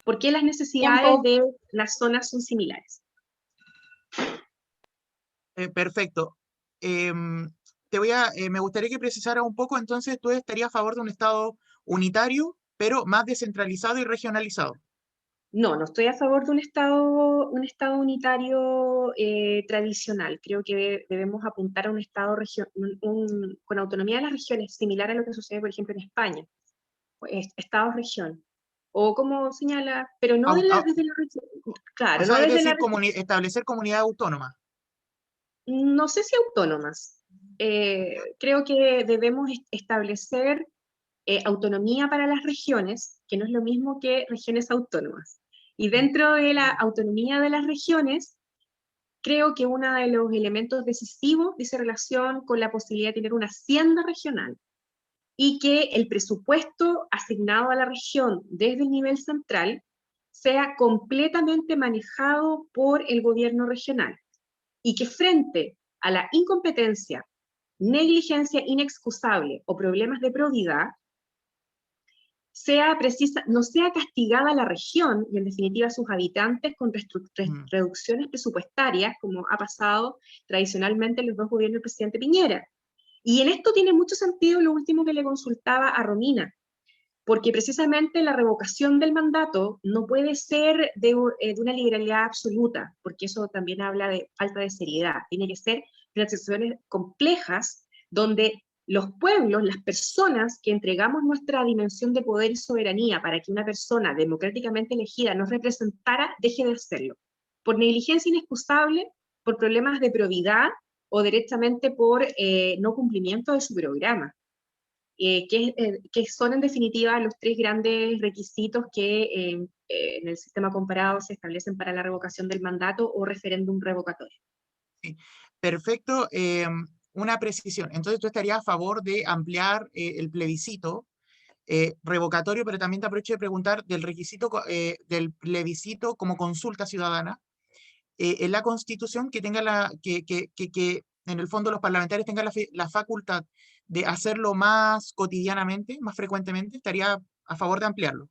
¿Por qué las necesidades de las zonas son similares? Perfecto. Me gustaría que precisara un poco, entonces, ¿tú estarías a favor de un Estado unitario, pero más descentralizado y regionalizado? No, no estoy a favor de un Estado unitario tradicional. Creo que debemos apuntar a un Estado con autonomía de las regiones, similar a lo que sucede, por ejemplo, en España. Estados-región. O como señala, pero no desde la región. Claro, o sea, no desde la establecer comunidades autónomas. No sé si autónomas. Creo que debemos establecer autonomía para las regiones, que no es lo mismo que regiones autónomas. Y dentro de la autonomía de las regiones, creo que uno de los elementos decisivos dice relación con la posibilidad de tener una hacienda regional y que el presupuesto asignado a la región desde el nivel central sea completamente manejado por el gobierno regional y que frente a la incompetencia, negligencia inexcusable o problemas de probidad, no sea castigada la región y en definitiva sus habitantes con reducciones presupuestarias, como ha pasado tradicionalmente en los dos gobiernos del presidente Piñera. Y en esto tiene mucho sentido lo último que le consultaba a Romina, porque precisamente la revocación del mandato no puede ser de una liberalidad absoluta, porque eso también habla de falta de seriedad. Tiene que ser unas decisiones complejas donde los pueblos, las personas que entregamos nuestra dimensión de poder y soberanía para que una persona democráticamente elegida nos representara, deje de hacerlo. Por negligencia inexcusable, por problemas de probidad o directamente por no cumplimiento de su programa. Que son en definitiva los tres grandes requisitos que en el sistema comparado se establecen para la revocación del mandato o referéndum revocatorio. Sí, perfecto. Una precisión. Entonces tú estarías a favor de ampliar el plebiscito revocatorio, pero también te aprovecho de preguntar del requisito del plebiscito como consulta ciudadana en la Constitución, que tenga que en el fondo los parlamentarios tengan la facultad de hacerlo más cotidianamente, más frecuentemente. Estaría a favor de ampliarlo.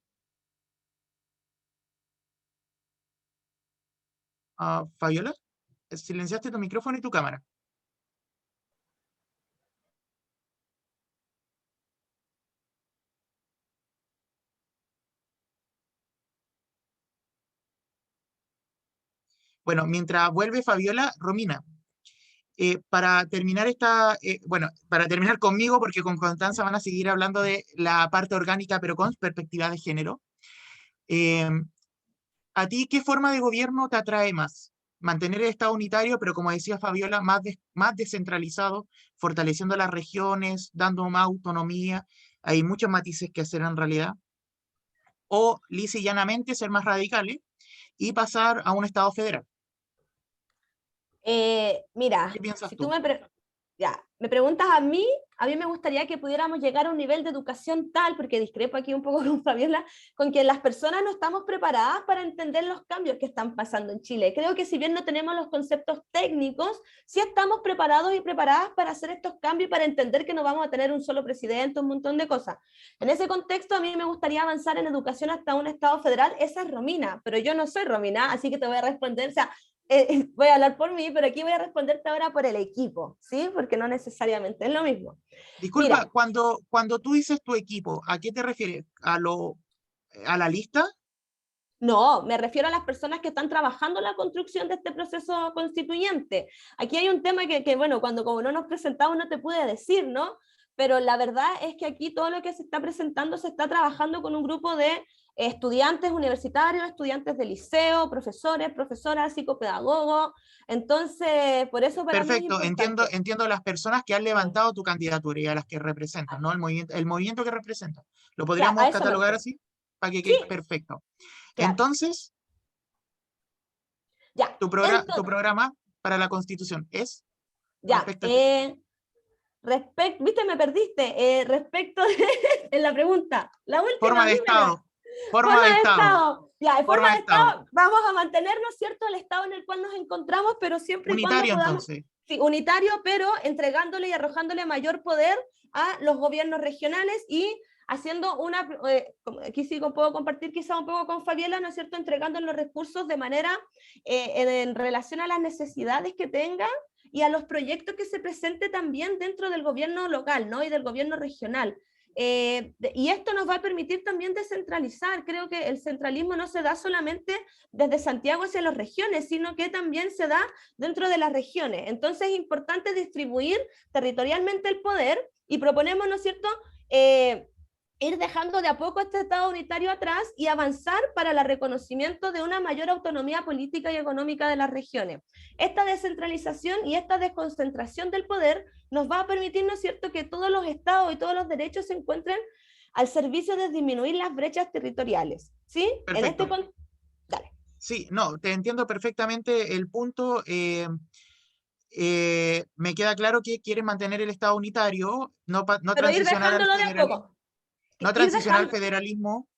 Fabiola, silenciaste tu micrófono y tu cámara. Bueno, mientras vuelve Fabiola, Romina, para terminar para terminar conmigo, porque con Constanza van a seguir hablando de la parte orgánica, pero con perspectiva de género. ¿A ti qué forma de gobierno te atrae más? Mantener el Estado unitario, pero como decía Fabiola, más descentralizado, fortaleciendo las regiones, dando más autonomía. Hay muchos matices que hacer en realidad. O, lisa y llanamente, ser más radicales y pasar a un Estado federal. Mira, ¿Qué piensas si tú? tú me preguntas a mí me gustaría que pudiéramos llegar a un nivel de educación tal, porque discrepo aquí un poco con Fabiola, con que las personas no estamos preparadas para entender los cambios que están pasando en Chile. Creo que si bien no tenemos los conceptos técnicos, sí estamos preparados y preparadas para hacer estos cambios y para entender que no vamos a tener un solo presidente, un montón de cosas. En ese contexto, a mí me gustaría avanzar en educación hasta un Estado federal. Esa es Romina, pero yo no soy Romina, así que te voy a responder, o sea, voy a hablar por mí, pero aquí voy a responderte ahora por el equipo, ¿sí? Porque no necesariamente es lo mismo. Disculpa, Mira, cuando tú dices tu equipo, ¿a qué te refieres? ¿A la lista? no, me refiero a las personas que están trabajando en la construcción de este proceso constituyente. Aquí hay un tema que bueno, como no nos presentamos no te pude decir, ¿no? Pero la verdad es que aquí todo lo que se está presentando se está trabajando con un grupo de estudiantes universitarios, estudiantes de liceo, profesores, profesoras, psicopedagogos. Entonces, por eso para mí es Perfecto, importante. entiendo las personas que han levantado tu candidatura y a las que representas, ¿no? El movimiento que representas. ¿Lo Claro, a podríamos eso me catalogar refiero. así? Para que Sí, quede perfecto. claro. Entonces, Ya, tu entonces, programa para la Constitución es ya, respecto a qué? viste, me perdiste, respecto de la pregunta, la Forma última, de dímela. Estado. Forma Forma de de Estado. Estado, ya, en forma Forma de de Estado. Estado vamos a mantenernos, ¿cierto?, el Estado en el cual nos encontramos, pero siempre y cuando Unitario, podamos, entonces. sí, unitario, pero entregándole y arrojándole mayor poder a los gobiernos regionales y haciendo aquí sí puedo compartir quizá un poco con Fabiola, ¿no es cierto?, entregando los recursos de manera en relación a las necesidades que tenga y a los proyectos que se presente también dentro del gobierno local, ¿no?, y del gobierno regional. Y esto nos va a permitir también descentralizar. Creo que el centralismo no se da solamente desde Santiago hacia las regiones, sino que también se da dentro de las regiones. Entonces es importante distribuir territorialmente el poder y proponemos, ¿no es cierto?, ir dejando de a poco este Estado unitario atrás y avanzar para el reconocimiento de una mayor autonomía política y económica de las regiones. Esta descentralización y esta desconcentración del poder nos va a permitir, ¿no es cierto?, que todos los estados y todos los derechos se encuentren al servicio de disminuir las brechas territoriales. ¿Sí? Perfecto. Dale. Sí, no, te entiendo perfectamente el punto. Me queda claro que quieren mantener el Estado unitario, no Pero ir transicionar al dejándolo de a federalismo. poco. No Ir transicionar al dejando, federalismo.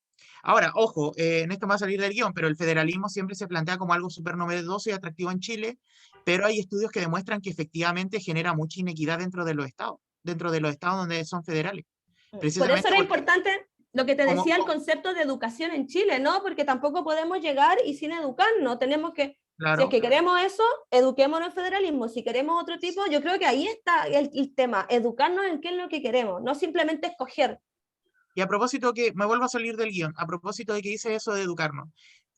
Ahora, ojo, en esto me va a salir del guión, pero el federalismo siempre se plantea como algo súper novedoso y atractivo en Chile, pero hay estudios que demuestran que efectivamente genera mucha inequidad dentro de los estados donde son federales. por eso Precisamente era porque, importante lo que te como, decía el concepto de educación en Chile, ¿no? Porque tampoco podemos llegar y sin educarnos, tenemos que, si es claro, que queremos eso, eduquémonos en federalismo, si queremos otro tipo, yo creo que ahí está el tema, educarnos en qué es lo que queremos, no simplemente escoger. y a propósito que, me vuelvo a salir del guión, a propósito de que dice eso de educarnos,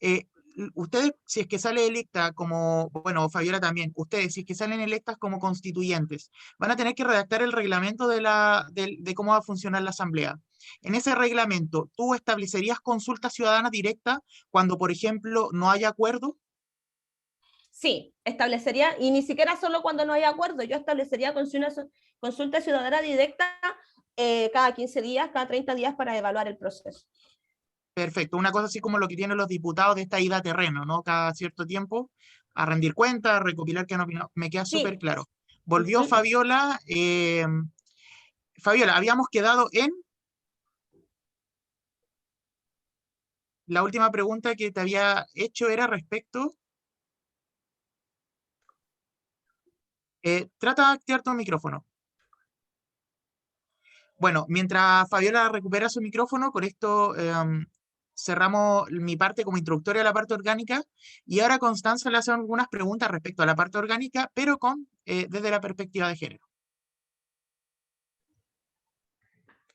eh, ustedes, si es que sale electa como, bueno, Fabiola también, ustedes, si es que salen electas como constituyentes, van a tener que redactar el reglamento de cómo va a funcionar la asamblea. En ese reglamento, ¿tú establecerías consulta ciudadana directa cuando, por ejemplo, no haya acuerdo? Sí, establecería, y ni siquiera solo cuando no hay acuerdo, yo establecería consulta ciudadana directa cada 15 días, cada 30 días para evaluar el proceso. Perfecto, una cosa así como lo que tienen los diputados de esta ida a terreno, ¿no? Cada cierto tiempo, a rendir cuentas, a recopilar qué han opinado. Me queda súper Sí. claro. Volvió Uh-huh. Fabiola. Fabiola, habíamos quedado en la última pregunta que te había hecho era respecto. Trata de activar tu micrófono. Bueno, mientras Fabiola recupera su micrófono, con esto cerramos mi parte como introductoria a la parte orgánica y ahora Constanza le hace algunas preguntas respecto a la parte orgánica, pero desde la perspectiva de género.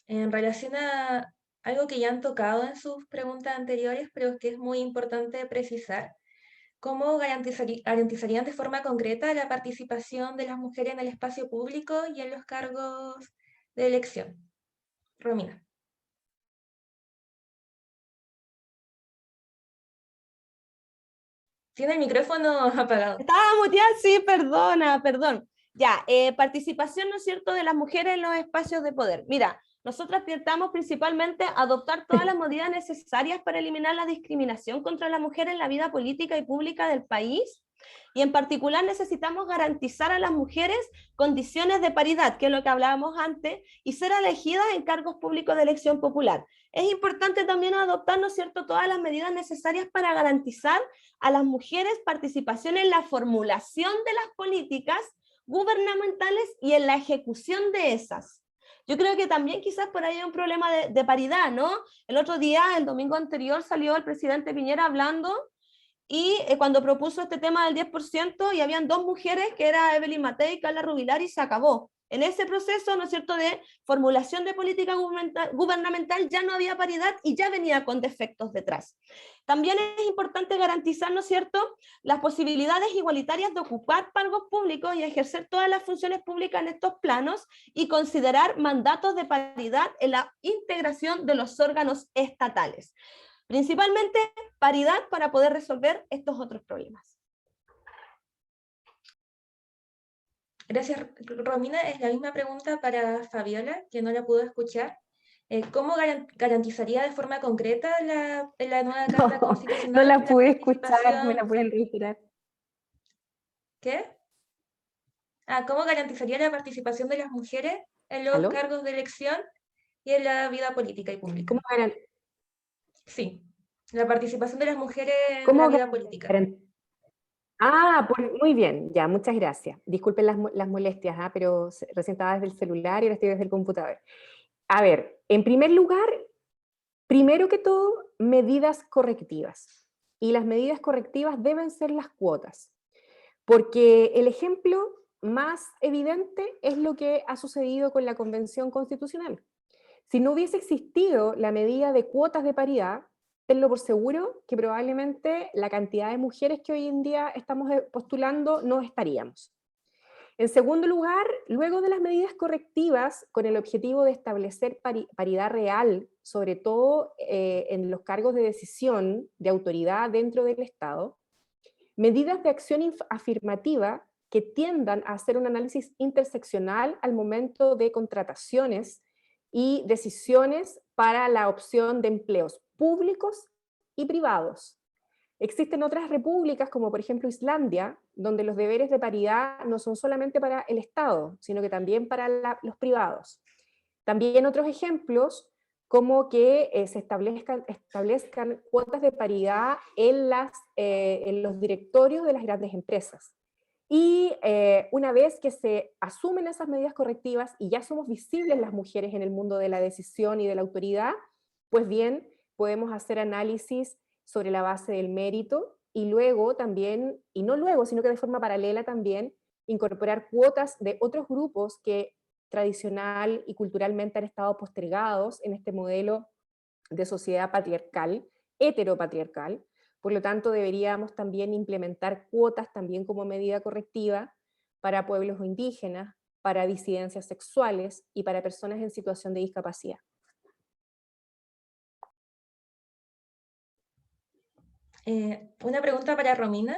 En relación a algo que ya han tocado en sus preguntas anteriores, pero que es muy importante precisar, ¿cómo garantizarían de forma concreta la participación de las mujeres en el espacio público y en los cargos de elección? Romina. Tiene el micrófono apagado. Estaba muteada, sí, perdón. Ya, participación, ¿no es cierto?, de las mujeres en los espacios de poder. Mira, nosotras tratamos principalmente adoptar todas las medidas necesarias para eliminar la discriminación contra la mujer en la vida política y pública del país. Y en particular necesitamos garantizar a las mujeres condiciones de paridad, que es lo que hablábamos antes, y ser elegidas en cargos públicos de elección popular. Es importante también adoptar, ¿no es cierto?, todas las medidas necesarias para garantizar a las mujeres participación en la formulación de las políticas gubernamentales y en la ejecución de esas. Yo creo que también quizás por ahí hay un problema de paridad, ¿no? El otro día, el domingo anterior, salió el presidente Piñera hablando y cuando propuso este tema del 10% y habían dos mujeres, que era Evelyn Matei y Carla Rubilar, y se acabó. En ese proceso, ¿no es cierto?, de formulación de política gubernamental ya no había paridad y ya venía con defectos detrás. También es importante garantizar, ¿no es cierto?, las posibilidades igualitarias de ocupar cargos públicos y ejercer todas las funciones públicas en estos planos y considerar mandatos de paridad en la integración de los órganos estatales. Principalmente paridad para poder resolver estos otros problemas. Gracias, Romina. Es la misma pregunta para Fabiola, que no la pudo escuchar. ¿Cómo garantizaría de forma concreta la nueva Carta Constitucional? No la pude escuchar, me la pueden reiterar. ¿Qué? ¿Cómo garantizaría la participación de las mujeres en los ¿Aló? cargos de elección y en la vida política y pública? ¿Cómo Sí, la participación de las mujeres en la vida política. Muy bien, ya, muchas gracias. Disculpen las molestias, pero recién estaba desde el celular y ahora estoy desde el computador. A ver, en primer lugar, primero que todo, medidas correctivas. Y las medidas correctivas deben ser las cuotas, porque el ejemplo más evidente es lo que ha sucedido con la Convención Constitucional. Si no hubiese existido la medida de cuotas de paridad, tenlo por seguro que probablemente la cantidad de mujeres que hoy en día estamos postulando no estaríamos. En segundo lugar, luego de las medidas correctivas con el objetivo de establecer paridad real, sobre todo en los cargos de decisión de autoridad dentro del Estado, medidas de acción afirmativa que tiendan a hacer un análisis interseccional al momento de contrataciones y decisiones para la opción de empleos públicos y privados. Existen otras repúblicas, como por ejemplo Islandia, donde los deberes de paridad no son solamente para el Estado, sino que también para los privados. También otros ejemplos, como que se establezcan cuotas de paridad en los directorios de las grandes empresas. Y una vez que se asumen esas medidas correctivas y ya somos visibles las mujeres en el mundo de la decisión y de la autoridad, pues bien, podemos hacer análisis sobre la base del mérito y luego también, y no luego, sino que de forma paralela también, incorporar cuotas de otros grupos que tradicional y culturalmente han estado postergados en este modelo de sociedad patriarcal, heteropatriarcal. Por lo tanto, deberíamos también implementar cuotas también como medida correctiva para pueblos indígenas, para disidencias sexuales y para personas en situación de discapacidad. Una pregunta para Romina,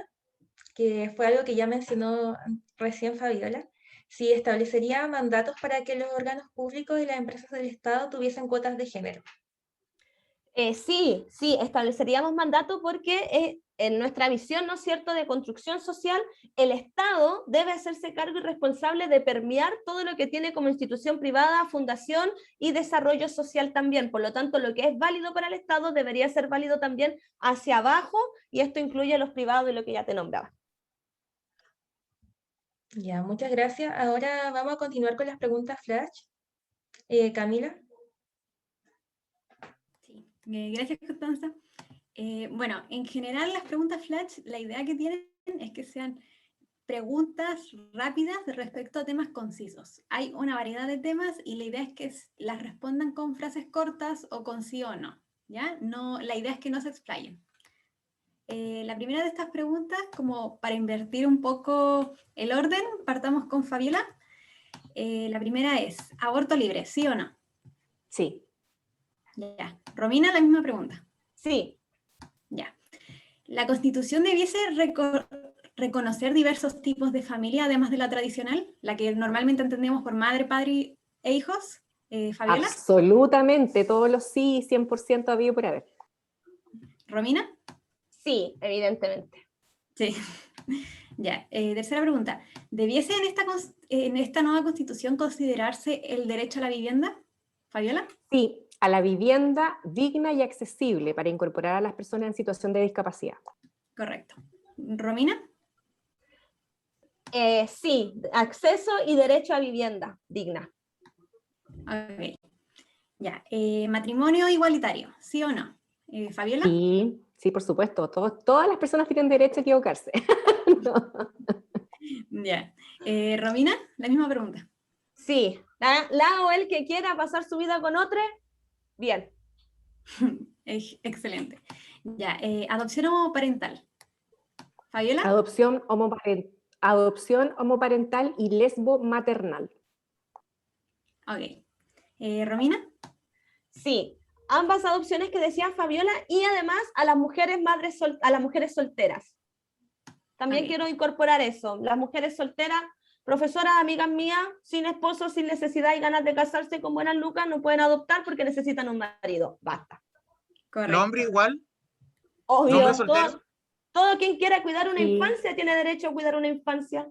que fue algo que ya mencionó recién Fabiola. Si establecería mandatos para que los órganos públicos y las empresas del Estado tuviesen cuotas de género. Sí, estableceríamos mandato porque en nuestra visión, ¿no es cierto?, de construcción social, el Estado debe hacerse cargo y responsable de permear todo lo que tiene como institución privada, fundación y desarrollo social también. Por lo tanto, lo que es válido para el Estado debería ser válido también hacia abajo, y esto incluye los privados y lo que ya te nombraba. Ya, muchas gracias. Ahora vamos a continuar con las preguntas flash. Camila. Sí, gracias, Constanza. Bueno, en general las preguntas flash, la idea que tienen es que sean preguntas rápidas respecto a temas concisos. Hay una variedad de temas y la idea es que las respondan con frases cortas o con sí o no, ¿ya? No, la idea es que no se explayen. La primera de estas preguntas, como para invertir un poco el orden, partamos con Fabiola. La primera es, ¿aborto libre, sí o no? Sí. Ya. Romina, la misma pregunta. Sí. Ya. ¿La Constitución debiese reconocer diversos tipos de familia, además de la tradicional, la que normalmente entendemos por madre, padre e hijos? Fabiola. Absolutamente, todos los sí, 100% habido por haber. Romina. Sí, evidentemente. Sí. Ya. Tercera pregunta. ¿Debiese en esta nueva Constitución considerarse el derecho a la vivienda? Fabiola. Sí, a la vivienda digna y accesible para incorporar a las personas en situación de discapacidad. Correcto. Romina. Sí, acceso y derecho a vivienda digna. Ok. Ya. ¿Matrimonio igualitario, sí o no? Fabiola. Sí, sí, por supuesto. Todas las personas tienen derecho a equivocarse. No. Ya. Romina, la misma pregunta. Sí, la o el que quiera pasar su vida con otro, bien. Excelente. Ya, adopción homoparental. Fabiola. Adopción homoparental y lesbo maternal. Ok. Romina. Sí, ambas adopciones que decía Fabiola, y además a las mujeres a las mujeres solteras. También quiero incorporar eso, las mujeres solteras, profesoras, amigas mías, sin esposo, sin necesidad y ganas de casarse con buenas lucas, no pueden adoptar porque necesitan un marido. Basta. Correcto. ¿El hombre igual? Obvio, ¿Hombre soltero? todo quien quiera cuidar una Sí. infancia tiene derecho a cuidar una infancia.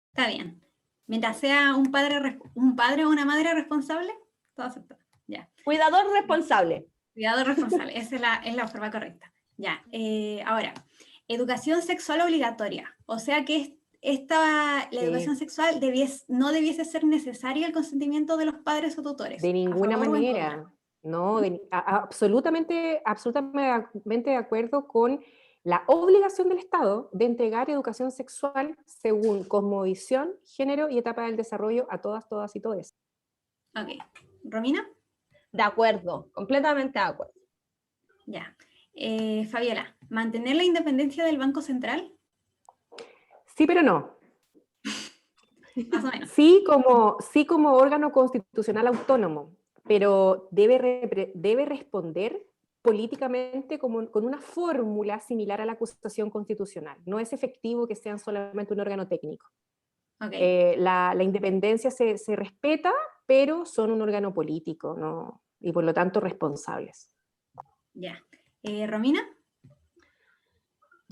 Está bien. Mientras sea un padre o una madre responsable, todo aceptado. Ya. Cuidador responsable. Cuidador responsable, esa es la forma correcta. Ya. Ahora, educación sexual obligatoria. O sea que la educación sexual no debiese ser necesaria el consentimiento de los padres o tutores. De ninguna ¿A favor o en manera. contra? No, absolutamente de acuerdo con la obligación del Estado de entregar educación sexual según cosmovisión, género y etapa del desarrollo a todas, todas y todes. Ok. ¿Romina? De acuerdo, completamente de acuerdo. Ya. Fabiola, ¿mantener la independencia del Banco Central? Sí, pero no. Más o menos. Sí como órgano constitucional autónomo, pero debe responder políticamente con una fórmula similar a la acusación constitucional. No es efectivo que sean solamente un órgano técnico. Okay. La independencia se respeta, pero son un órgano político, ¿no? Y por lo tanto responsables. Ya. ¿Romina?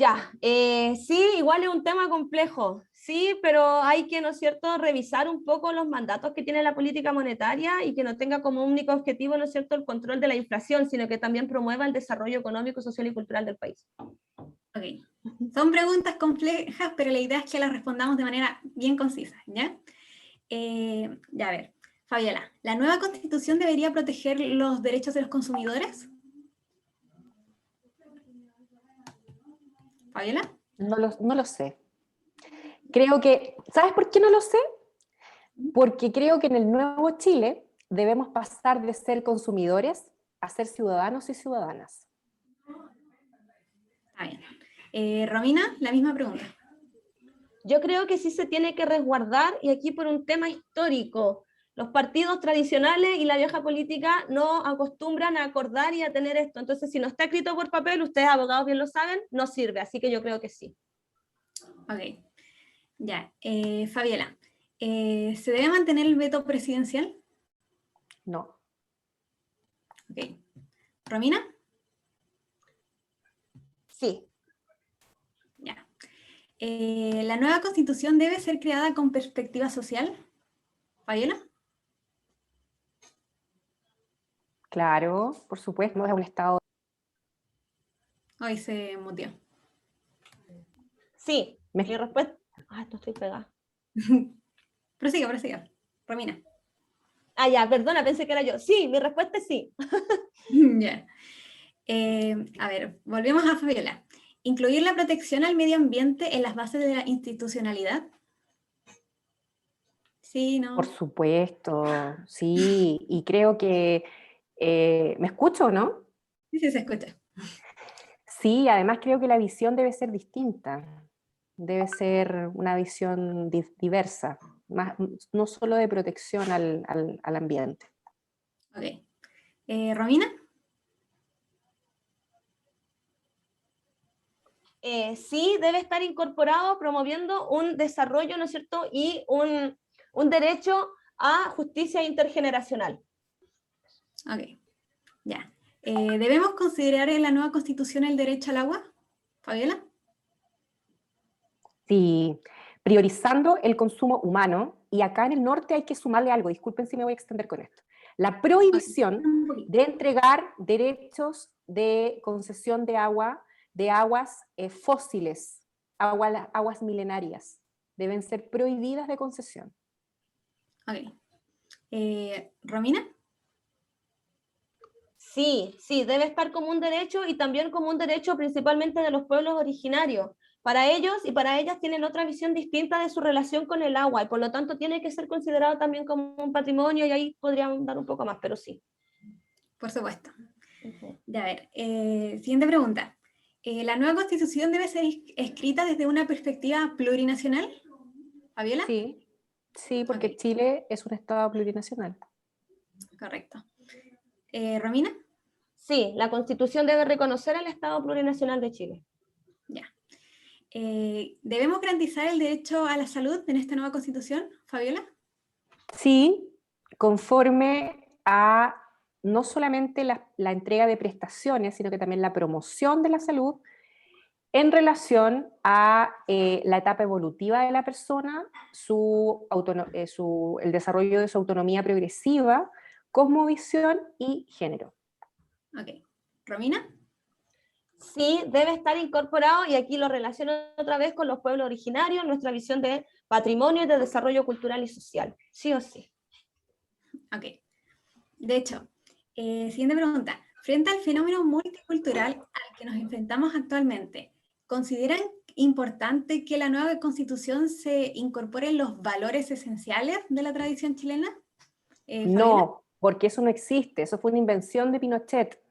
Ya, sí, igual es un tema complejo, sí, pero hay que, ¿no es cierto?, revisar un poco los mandatos que tiene la política monetaria y que no tenga como único objetivo, ¿no es cierto?, el control de la inflación, sino que también promueva el desarrollo económico, social y cultural del país. Ok. Son preguntas complejas, pero la idea es que las respondamos de manera bien concisa, ¿ya? Ya, a ver, Fabiola, ¿la nueva Constitución debería proteger los derechos de los consumidores? Fabiola. No lo sé. Creo que, ¿sabes por qué no lo sé? Porque creo que en el nuevo Chile debemos pasar de ser consumidores a ser ciudadanos y ciudadanas. Está bien. Romina, la misma pregunta. Yo creo que sí se tiene que resguardar, y aquí por un tema histórico. Los partidos tradicionales y la vieja política no acostumbran a acordar y a tener esto. Entonces, si no está escrito por papel, ustedes abogados bien lo saben, no sirve. Así que yo creo que sí. Ok. Ya. Fabiola, ¿se debe mantener el veto presidencial? No. Ok. Romina. Sí. Ya. ¿La nueva Constitución debe ser creada con perspectiva social? Fabiola. Claro, por supuesto, es un Estado. Hoy se muteó. Sí. Mi respuesta... Ah, no estoy pegada. Prosiga. Romina. Ah, ya, perdona, pensé que era yo. Sí, mi respuesta es sí. Ya. A ver, volvemos a Fabiola. ¿Incluir la protección al medio ambiente en las bases de la institucionalidad? Sí, ¿no? Por supuesto, sí. Y creo que... ¿me escucho o no? Sí, se escucha. Sí, además creo que la visión debe ser distinta. Debe ser una visión diversa, más, no solo de protección al ambiente. Ok. ¿Romina? Sí, debe estar incorporado promoviendo un desarrollo, ¿no es cierto?, y un derecho a justicia intergeneracional. Ok, ya. ¿Debemos considerar en la nueva Constitución el derecho al agua? Fabiola. Sí, priorizando el consumo humano, y acá en el norte hay que sumarle algo, disculpen si me voy a extender con esto. La prohibición de entregar derechos de concesión de agua, de aguas fósiles, aguas milenarias, deben ser prohibidas de concesión. Ok. ¿Romina? Sí, sí, debe estar como un derecho y también como un derecho principalmente de los pueblos originarios. Para ellos y para ellas tienen otra visión distinta de su relación con el agua y por lo tanto tiene que ser considerado también como un patrimonio y ahí podrían dar un poco más, pero sí. Por supuesto. Ya, a ver, siguiente pregunta. ¿La nueva Constitución debe ser escrita desde una perspectiva plurinacional? ¿Fabiola? Sí, sí, porque Ok. Chile es un estado plurinacional. Correcto. ¿Romina? Sí, la Constitución debe reconocer el Estado Plurinacional de Chile. Ya. ¿Debemos garantizar el derecho a la salud en esta nueva Constitución? ¿Fabiola? Sí, conforme a no solamente la entrega de prestaciones, sino que también la promoción de la salud en relación a la etapa evolutiva de la persona, el desarrollo de su autonomía progresiva, cosmovisión y género. Ok. ¿Romina? Sí, debe estar incorporado, y aquí lo relaciono otra vez con los pueblos originarios, nuestra visión de patrimonio y de desarrollo cultural y social, sí o sí. Ok. De hecho, siguiente pregunta. Frente al fenómeno multicultural al que nos enfrentamos actualmente, ¿consideran importante que la nueva Constitución se incorporen los valores esenciales de la tradición chilena? ¿Fabiola? No, porque eso no existe, eso fue una invención de Pinochet.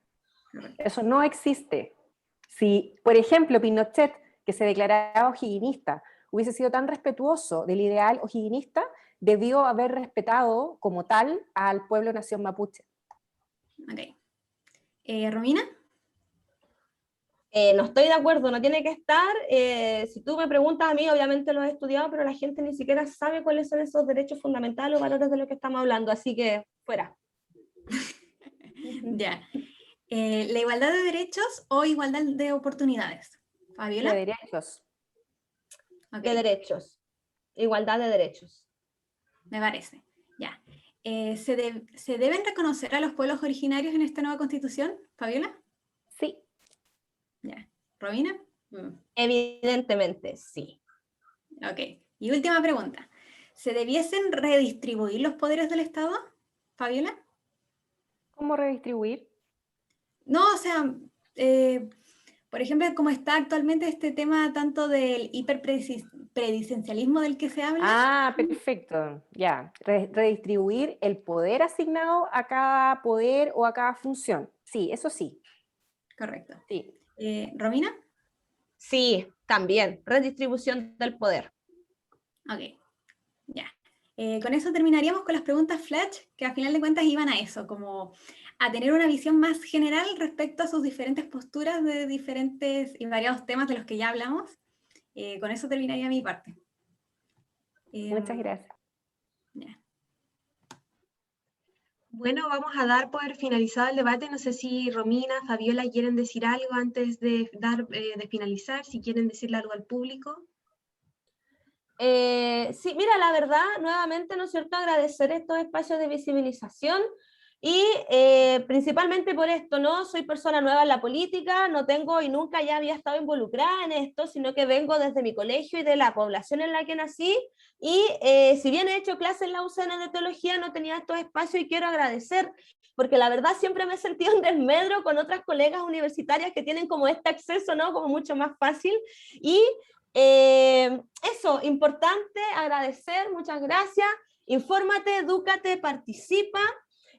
Correcto. Eso no existe. Si, por ejemplo, Pinochet, que se declaraba o'higgins, hubiese sido tan respetuoso del ideal o'higgins, debió haber respetado como tal al pueblo nación mapuche. Ok. ¿Romina? No estoy de acuerdo, no tiene que estar. Si tú me preguntas a mí, obviamente lo he estudiado, pero la gente ni siquiera sabe cuáles son esos derechos fundamentales o valores de los que estamos hablando, así que fuera. Ya. ¿La igualdad de derechos o igualdad de oportunidades? Fabiola. De derechos. Ok, De derechos. Igualdad de derechos. me parece. Ya. ¿Se deben reconocer a los pueblos originarios en esta nueva constitución, Fabiola? Sí. Ya. ¿Romina? Evidentemente, sí. Ok. Y última pregunta. ¿Se debiesen redistribuir los poderes del Estado, Fabiola? ¿Cómo redistribuir? No, o sea, por ejemplo, como está actualmente este tema tanto del hiperpresidencialismo del que se habla. Ah, perfecto, ya. Redistribuir el poder asignado a cada poder o a cada función. Sí, eso sí. Correcto. Sí. ¿Romina? Sí, también. Redistribución del poder. Ok, ya. Con eso terminaríamos con las preguntas flash, que a final de cuentas iban a eso, como a tener una visión más general respecto a sus diferentes posturas de diferentes y variados temas de los que ya hablamos. Con eso terminaría mi parte. Muchas gracias. Ya. Bueno, vamos a dar por finalizado el debate. No sé si Romina, Fabiola quieren decir algo antes de finalizar, si quieren decirle algo al público. Sí, mira, la verdad, nuevamente, ¿no es cierto?, agradecer estos espacios de visibilización y principalmente por esto, ¿no? Soy persona nueva en la política, no tengo y nunca ya había estado involucrada en esto, sino que vengo desde mi colegio y de la población en la que nací y si bien he hecho clases en la UCN de teología, no tenía estos espacios y quiero agradecer, porque la verdad siempre me he sentido en desmedro con otras colegas universitarias que tienen como este acceso, ¿no?, como mucho más fácil y eso, importante, agradecer, muchas gracias, infórmate, edúcate, participa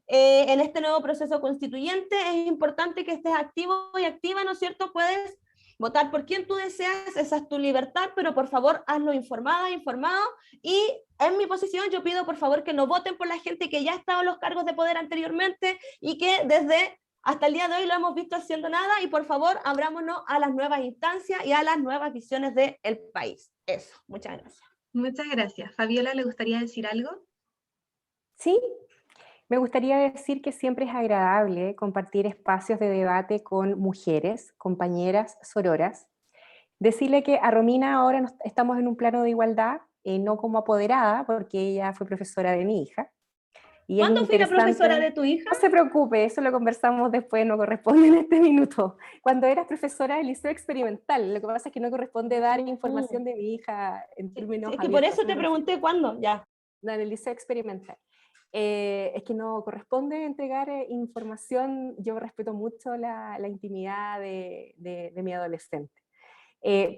en este nuevo proceso constituyente, es importante que estés activo y activa, ¿no es cierto? Puedes votar por quien tú deseas, esa es tu libertad, pero por favor hazlo informada, informado, y en mi posición yo pido por favor que no voten por la gente que ya ha estado en los cargos de poder anteriormente y que desde hasta el día de hoy lo hemos visto haciendo nada y por favor abrámonos a las nuevas instancias y a las nuevas visiones del país. Eso, muchas gracias. Muchas gracias. Fabiola, ¿le gustaría decir algo? Sí, me gustaría decir que siempre es agradable compartir espacios de debate con mujeres, compañeras, sororas. Decirle que a Romina ahora estamos en un plano de igualdad, no como apoderada, porque ella fue profesora de mi hija. Y ¿Cuándo fui la profesora de tu hija? No se preocupe, eso lo conversamos después, no corresponde en este minuto. Cuando eras profesora del liceo experimental, lo que pasa es que no corresponde dar información de mi hija en términos Sí, es que por abiertos. eso te pregunté cuándo, ya. No, en el liceo experimental. Es que no corresponde entregar información, yo respeto mucho la intimidad de mi adolescente.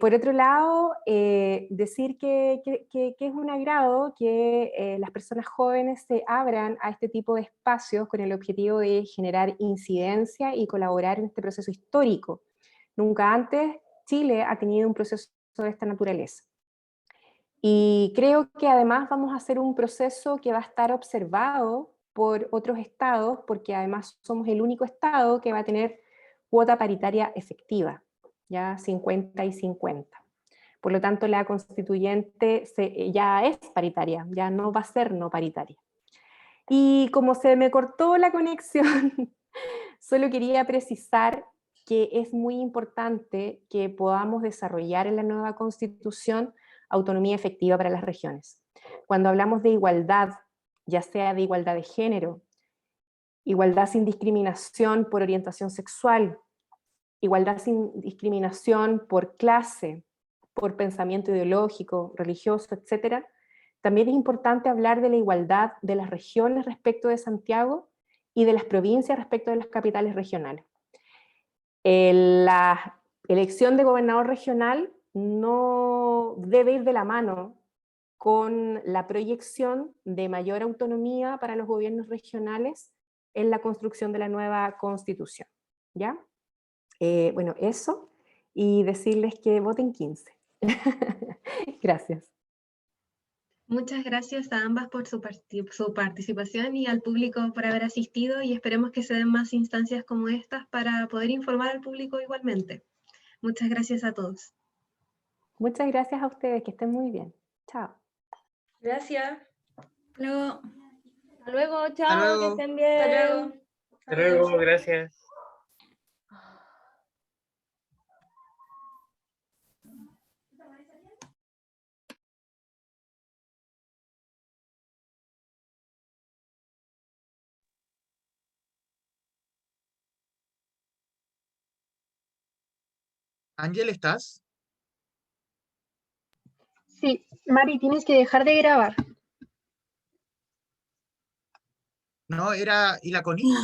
Por otro lado, decir que es un agrado que las personas jóvenes se abran a este tipo de espacios con el objetivo de generar incidencia y colaborar en este proceso histórico. Nunca antes Chile ha tenido un proceso de esta naturaleza. Y creo que además vamos a hacer un proceso que va a estar observado por otros estados, porque además somos el único estado que va a tener cuota paritaria efectiva, ya 50 y 50. Por lo tanto, la constituyente ya es paritaria, ya no va a ser no paritaria. Y como se me cortó la conexión, solo quería precisar que es muy importante que podamos desarrollar en la nueva constitución autonomía efectiva para las regiones. Cuando hablamos de igualdad, ya sea de igualdad de género, igualdad sin discriminación por orientación sexual, igualdad sin discriminación por clase, por pensamiento ideológico, religioso, etc., también es importante hablar de la igualdad de las regiones respecto de Santiago y de las provincias respecto de las capitales regionales. La elección de gobernador regional no debe ir de la mano con la proyección de mayor autonomía para los gobiernos regionales en la construcción de la nueva constitución. ¿Ya? Bueno, eso, y decirles que voten 15. Gracias. Muchas gracias a ambas por su participación y al público por haber asistido, y esperemos que se den más instancias como estas para poder informar al público igualmente. Muchas gracias a todos. Muchas gracias a ustedes, que estén muy bien. Chao. Gracias. Luego. Hasta luego, chao, Hasta luego. que estén bien. Hasta luego. Hasta luego, gracias. Ángel, ¿estás? Sí, Mari, tienes que dejar de grabar. No, era... ¿Y la Connie?